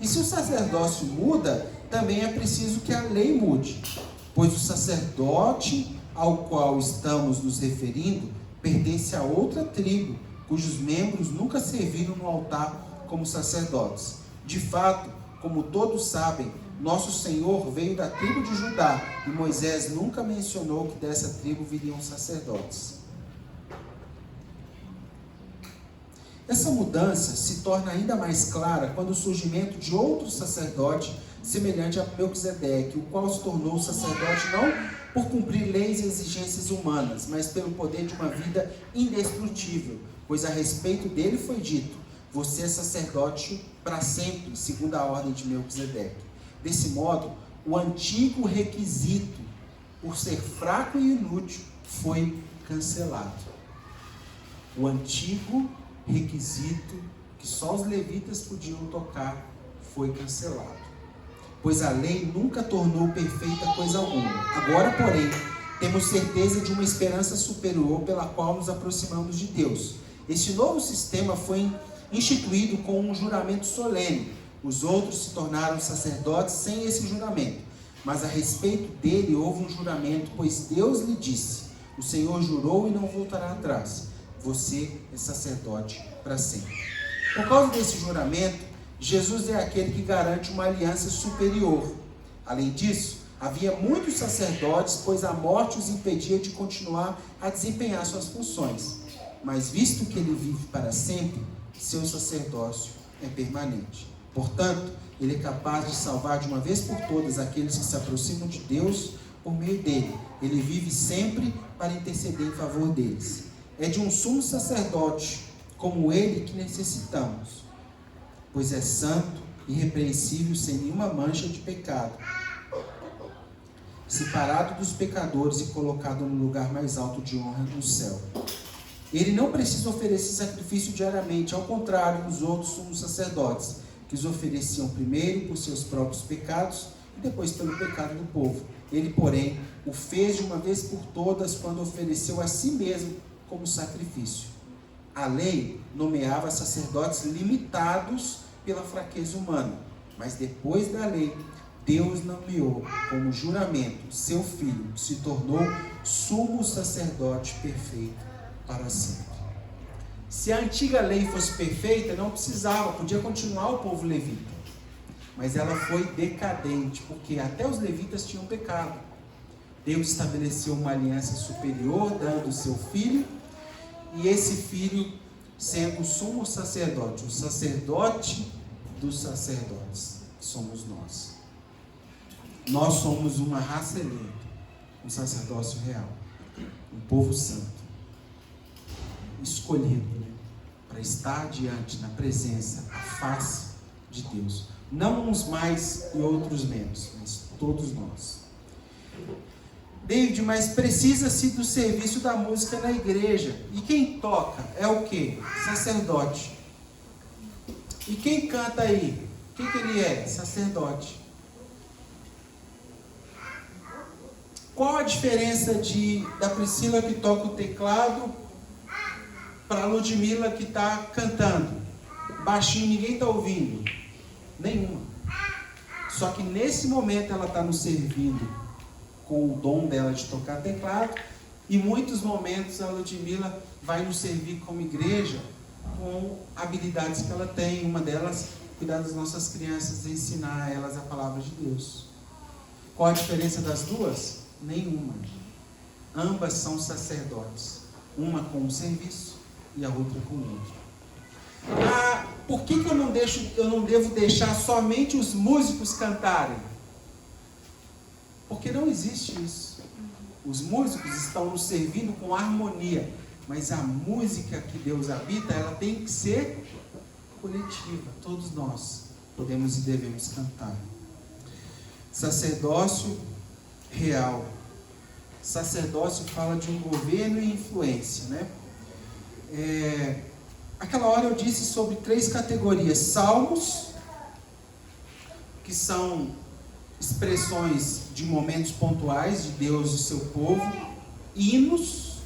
E se o sacerdócio muda, também é preciso que a lei mude, pois o sacerdote ao qual estamos nos referindo pertence a outra tribo, cujos membros nunca serviram no altar como sacerdotes. De fato, como todos sabem, nosso Senhor veio da tribo de Judá, e Moisés nunca mencionou que dessa tribo viriam sacerdotes. Essa mudança se torna ainda mais clara quando o surgimento de outro sacerdote semelhante a Melquisedeque, o qual se tornou sacerdote não por cumprir leis e exigências humanas, mas pelo poder de uma vida indestrutível, pois a respeito dele foi dito: você é sacerdote para sempre, segundo a ordem de Melquisedeque. Desse modo, o antigo requisito, por ser fraco e inútil, foi cancelado. O antigo requisito, que só os levitas podiam tocar, foi cancelado. Pois a lei nunca tornou perfeita coisa alguma. Agora, porém, temos certeza de uma esperança superior pela qual nos aproximamos de Deus. Este novo sistema foi instituído com um juramento solene. Os outros se tornaram sacerdotes sem esse juramento, mas a respeito dele houve um juramento, pois Deus lhe disse: o Senhor jurou e não voltará atrás, você é sacerdote para sempre. Por causa desse juramento, Jesus é aquele que garante uma aliança superior. Além disso, Havia muitos sacerdotes, pois a morte os impedia de continuar a desempenhar suas funções. Mas visto que ele vive para sempre, seu sacerdócio é permanente. Portanto, ele é capaz de salvar de uma vez por todas aqueles que se aproximam de Deus por meio dele. Ele vive sempre para interceder em favor deles. É de um sumo sacerdote como ele que necessitamos, pois é santo, irrepreensível, sem nenhuma mancha de pecado, separado dos pecadores e colocado no lugar mais alto de honra no céu. Ele não precisa oferecer sacrifício diariamente, ao contrário dos outros sumos sacerdotes, que os ofereciam primeiro por seus próprios pecados e depois pelo pecado do povo. Ele, porém, o fez de uma vez por todas quando ofereceu a si mesmo como sacrifício. A lei nomeava sacerdotes limitados pela fraqueza humana, mas depois da lei, Deus nomeou como juramento seu Filho, que se tornou sumo sacerdote perfeito para sempre. Se a antiga lei fosse perfeita, não precisava, podia continuar o povo levita. Mas ela foi decadente, porque até os levitas tinham pecado. Deus estabeleceu uma aliança superior, dando o seu Filho, e esse Filho sendo o sumo sacerdote, o sacerdote dos sacerdotes, que somos nós. Nós somos uma raça eleita, um sacerdócio real, um povo santo, escolhido, para estar diante, na presença, a face de Deus. Não uns mais e outros menos, mas todos nós. David, mas precisa-se do serviço da música na igreja. E quem toca é o quê? Sacerdote. E quem canta aí? O que ele é? Sacerdote. Qual a diferença da Priscila que toca o teclado para a Ludmila que está cantando? Baixinho, ninguém está ouvindo. Nenhuma. Só que nesse momento ela está nos servindo com o dom dela de tocar teclado, e em muitos momentos a Ludmila vai nos servir como igreja com habilidades que ela tem. Uma delas, cuidar das nossas crianças e ensinar a elas a palavra de Deus. Qual a diferença das duas? Nenhuma. Ambas são sacerdotes, uma com o serviço e a outra com o outro. Por que eu não devo deixar somente os músicos cantarem? Porque não existe isso. Os músicos estão nos servindo com harmonia, mas a música que Deus habita, ela tem que ser coletiva. Todos nós podemos e devemos cantar. Sacerdócio real. Sacerdócio fala de um governo e influência, né? Aquela hora eu disse sobre 3 categorias: salmos, que são expressões de momentos pontuais de Deus e seu povo; hinos,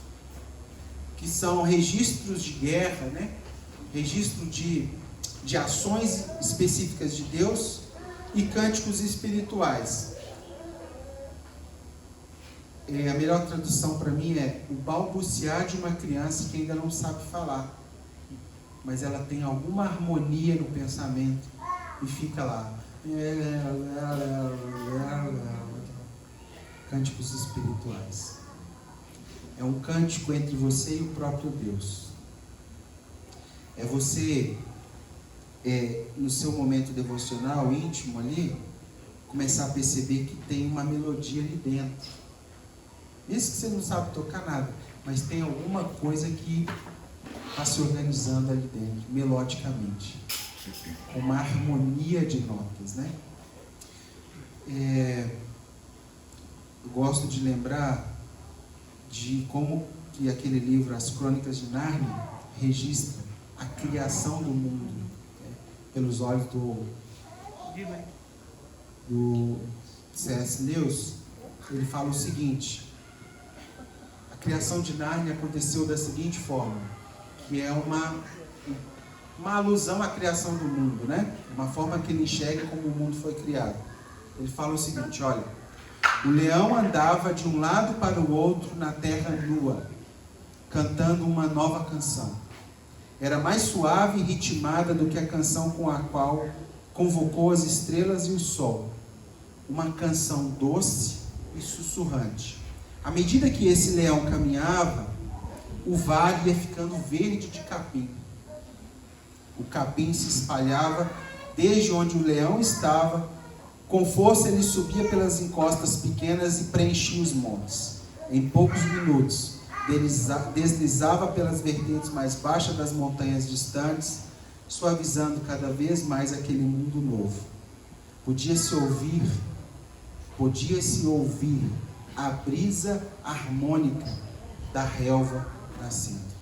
que são registros de guerra, né? Registro de ações específicas de Deus; e cânticos espirituais. A melhor tradução para mim é o balbuciar de uma criança que ainda não sabe falar, mas ela tem alguma harmonia no pensamento e fica lá. Cânticos espirituais. É um cântico entre você e o próprio Deus. É você, no seu momento devocional íntimo ali, começar a perceber que tem uma melodia ali dentro. Mesmo que você não sabe tocar nada, mas tem alguma coisa que está se organizando ali dentro, melodicamente, com uma harmonia de notas, né? Eu gosto de lembrar de como que aquele livro, As Crônicas de Nárnia, registra a criação do mundo, pelos olhos do C.S. Lewis. Ele fala o seguinte: a criação de Nárnia aconteceu da seguinte forma, que é uma alusão à criação do mundo, né? Uma forma que ele enxerga como o mundo foi criado. Ele fala o seguinte: olha, o leão andava de um lado para o outro na terra nua, cantando uma nova canção. Era mais suave e ritmada do que a canção com a qual convocou as estrelas e o sol. uma canção doce e sussurrante. À medida que esse leão caminhava, o vale ia ficando verde de capim. O capim se espalhava desde onde o leão estava. Com força ele subia pelas encostas pequenas e preenchia os montes. Em poucos minutos, deslizava pelas vertentes mais baixas das montanhas distantes, suavizando cada vez mais aquele mundo novo. Podia-se ouvir a brisa harmônica da relva nascendo.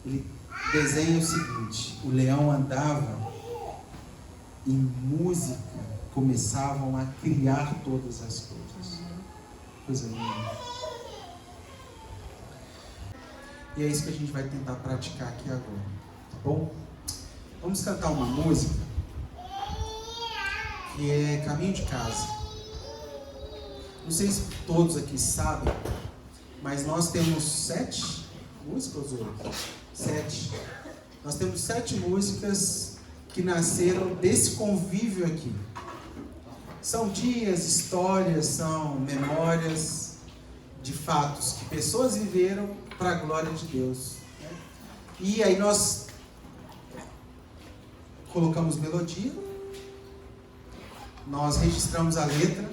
Ele desenha o seguinte: o leão andava e música começavam a criar todas as coisas. Coisa linda. E é isso que a gente vai tentar praticar aqui agora, tá bom? Vamos cantar uma música que é Caminho de Casa. Não sei se todos aqui sabem, mas nós temos 7 músicas ou 7. Nós temos 7 músicas que nasceram desse convívio aqui. São dias, histórias, são memórias de fatos que pessoas viveram para a glória de Deus. E aí nós colocamos melodia, nós registramos a letra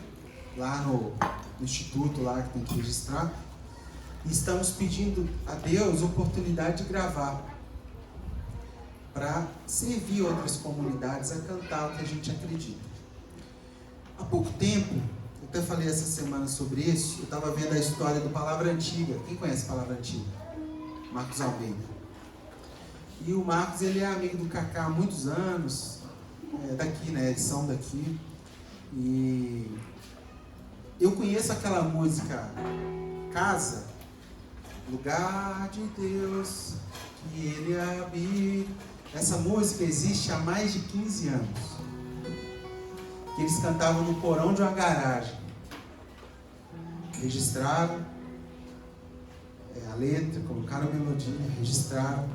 lá no instituto lá que tem que registrar, e estamos pedindo a Deus oportunidade de gravar para servir outras comunidades a cantar o que a gente acredita. Há pouco tempo, eu até falei essa semana sobre isso, eu estava vendo a história do Palavra Antiga. Quem conhece Palavra Antiga? Marcos Almeida. E o Marcos, ele é amigo do Cacá há muitos anos, daqui, né? Eles são daqui. E eu conheço aquela música Casa, Lugar de Deus, que Ele habita. Essa música existe há mais de 15 anos. Que eles cantavam no porão de uma garagem. Registraram a letra, colocaram a melodia, registraram.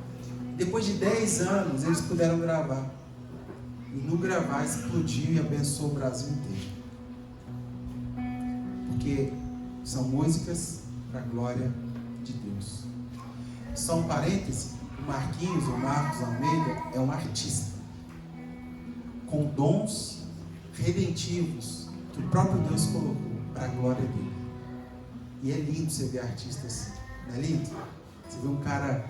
Depois de 10 anos eles puderam gravar. E no gravar explodiu e abençoou o Brasil inteiro. Porque são músicas para a glória de Deus. Só um parêntese, o Marquinhos, ou Marcos Almeida, é um artista com dons redentivos que o próprio Deus colocou para a glória dele. E é lindo você ver artista assim, não é lindo? Você vê um cara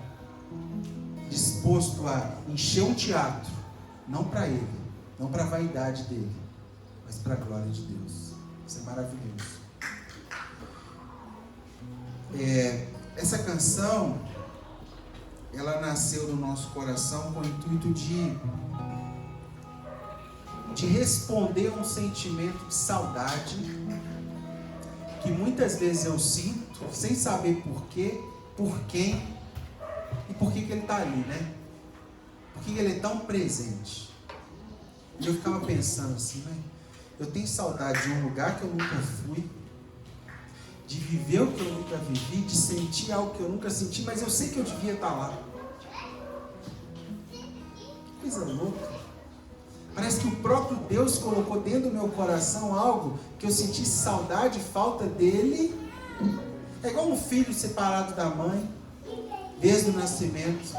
disposto a encher um teatro, não para ele, não para a vaidade dele, mas para a glória de Deus. Isso é maravilhoso. Essa canção, ela nasceu no nosso coração com o intuito de responder a um sentimento de saudade que muitas vezes eu sinto, sem saber porquê, por quem e por que ele está ali, né? Por que ele é tão presente? E eu ficava pensando assim, né? Eu tenho saudade de um lugar que eu nunca fui, de viver o que eu nunca vivi, de sentir algo que eu nunca senti, mas eu sei que eu devia estar lá. Coisa louca. Parece que o próprio Deus colocou dentro do meu coração algo que eu sentisse saudade e falta dele. É igual um filho separado da mãe, desde o nascimento,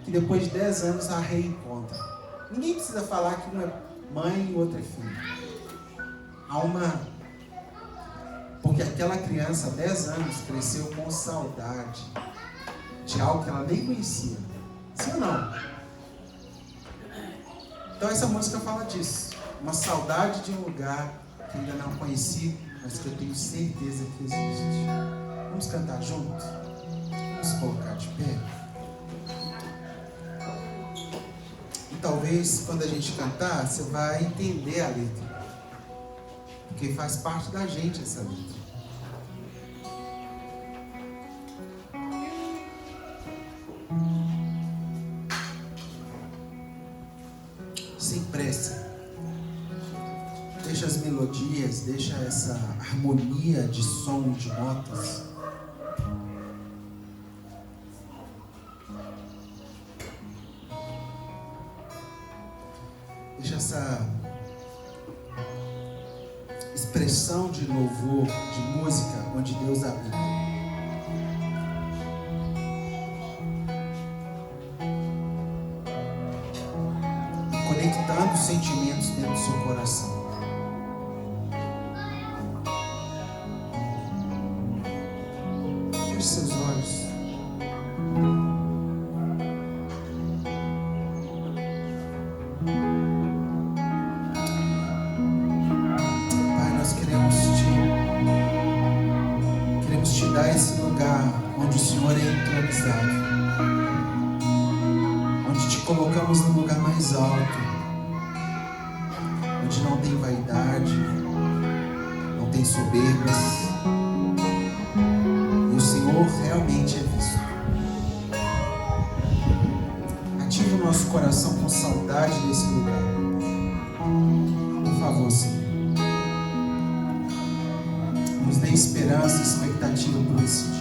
que depois de 10 anos a reencontra. Ninguém precisa falar que uma é mãe e outra é filho. Há uma... Porque aquela criança, há 10 anos, cresceu com saudade de algo que ela nem conhecia. Sim ou não? Então essa música fala disso. Uma saudade de um lugar que ainda não conheci, mas que eu tenho certeza que existe. Vamos cantar juntos? Vamos colocar de pé? E talvez quando a gente cantar, você vai entender a letra. Porque faz parte da gente essa letra. Sem pressa. Deixa as melodias, deixa essa harmonia de som, de notas. Deixa expressão de louvor, de música, onde Deus habita. Conectando os sentimentos dentro do seu coração. Feche seus olhos. Pai, nós queremos te dar esse lugar onde o Senhor é entronizado, onde te colocamos no lugar mais alto, onde não tem vaidade, não tem soberbas, e o Senhor realmente é visto. Ativa o nosso coração com saudade desse lugar, por favor, Senhor. Nos dê esperança e expectativa por esse dia.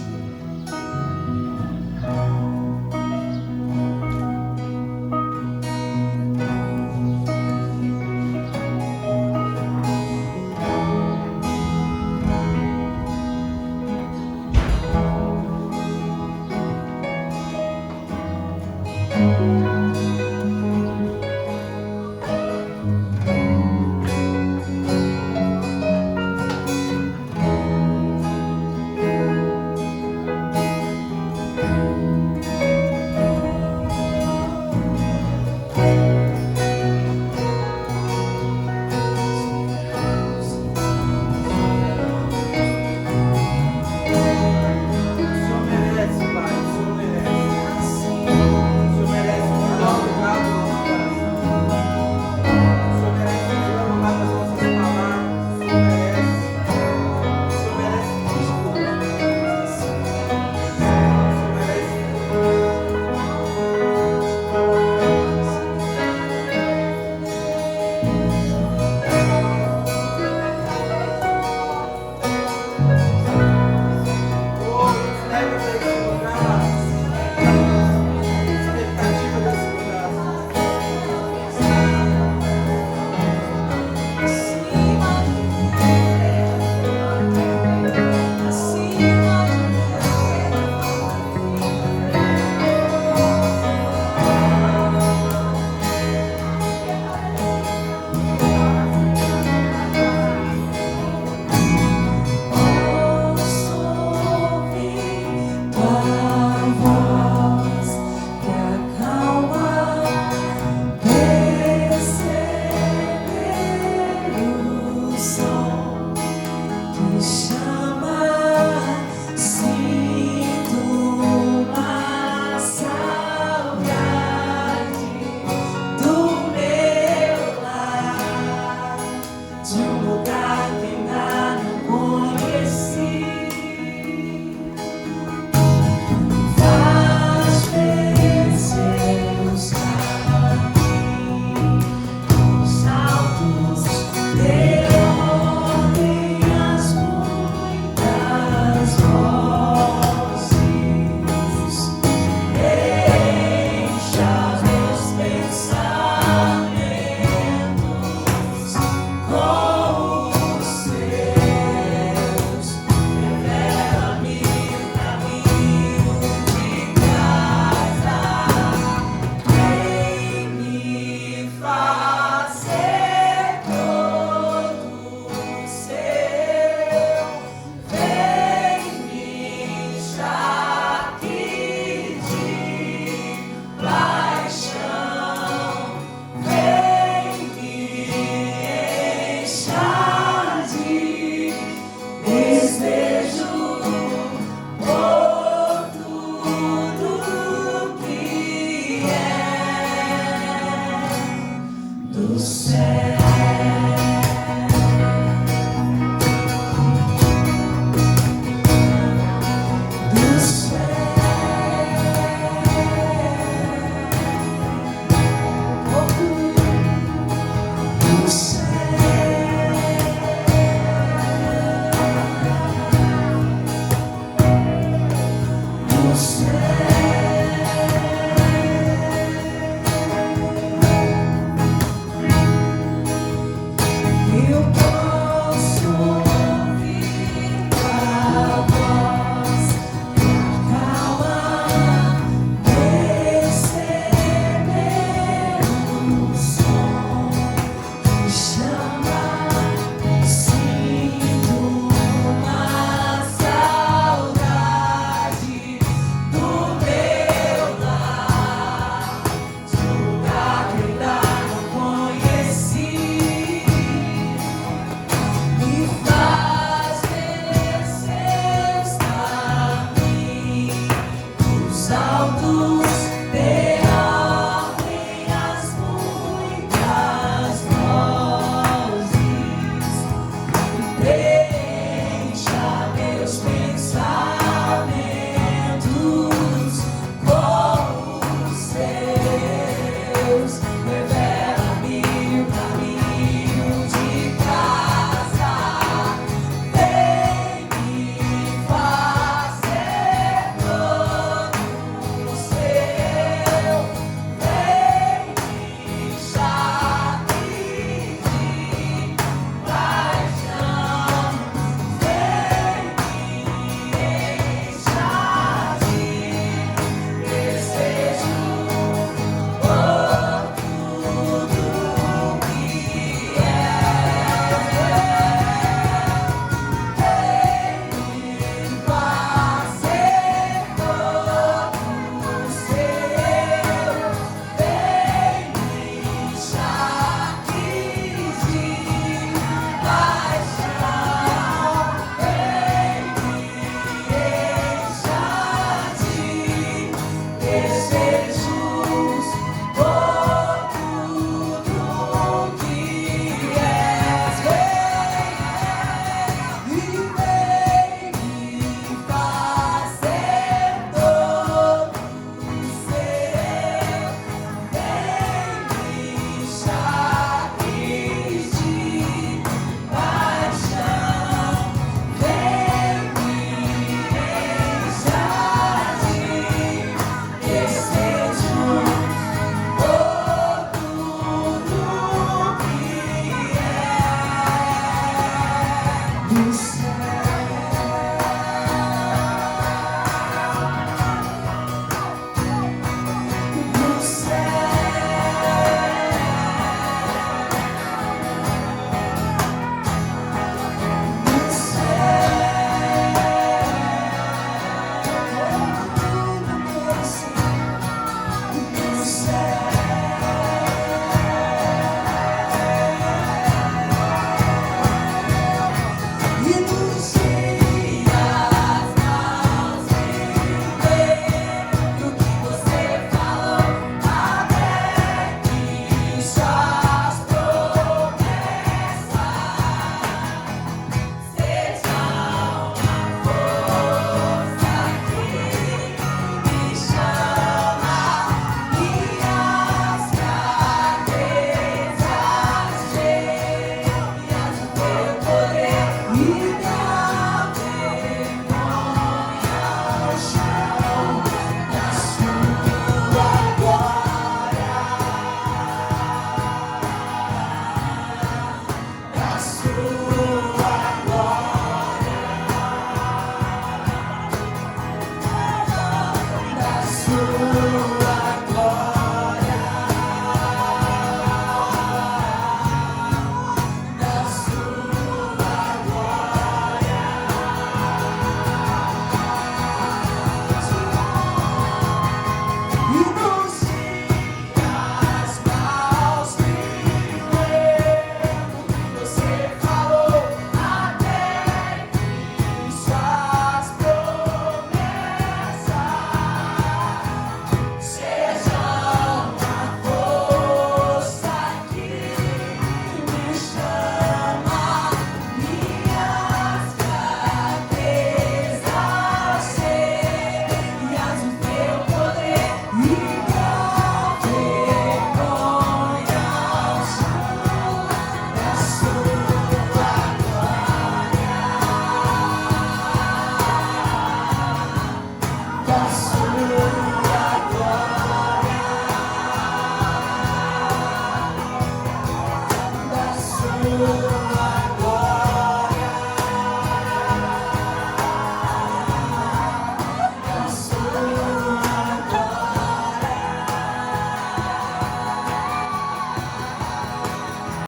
Senhor.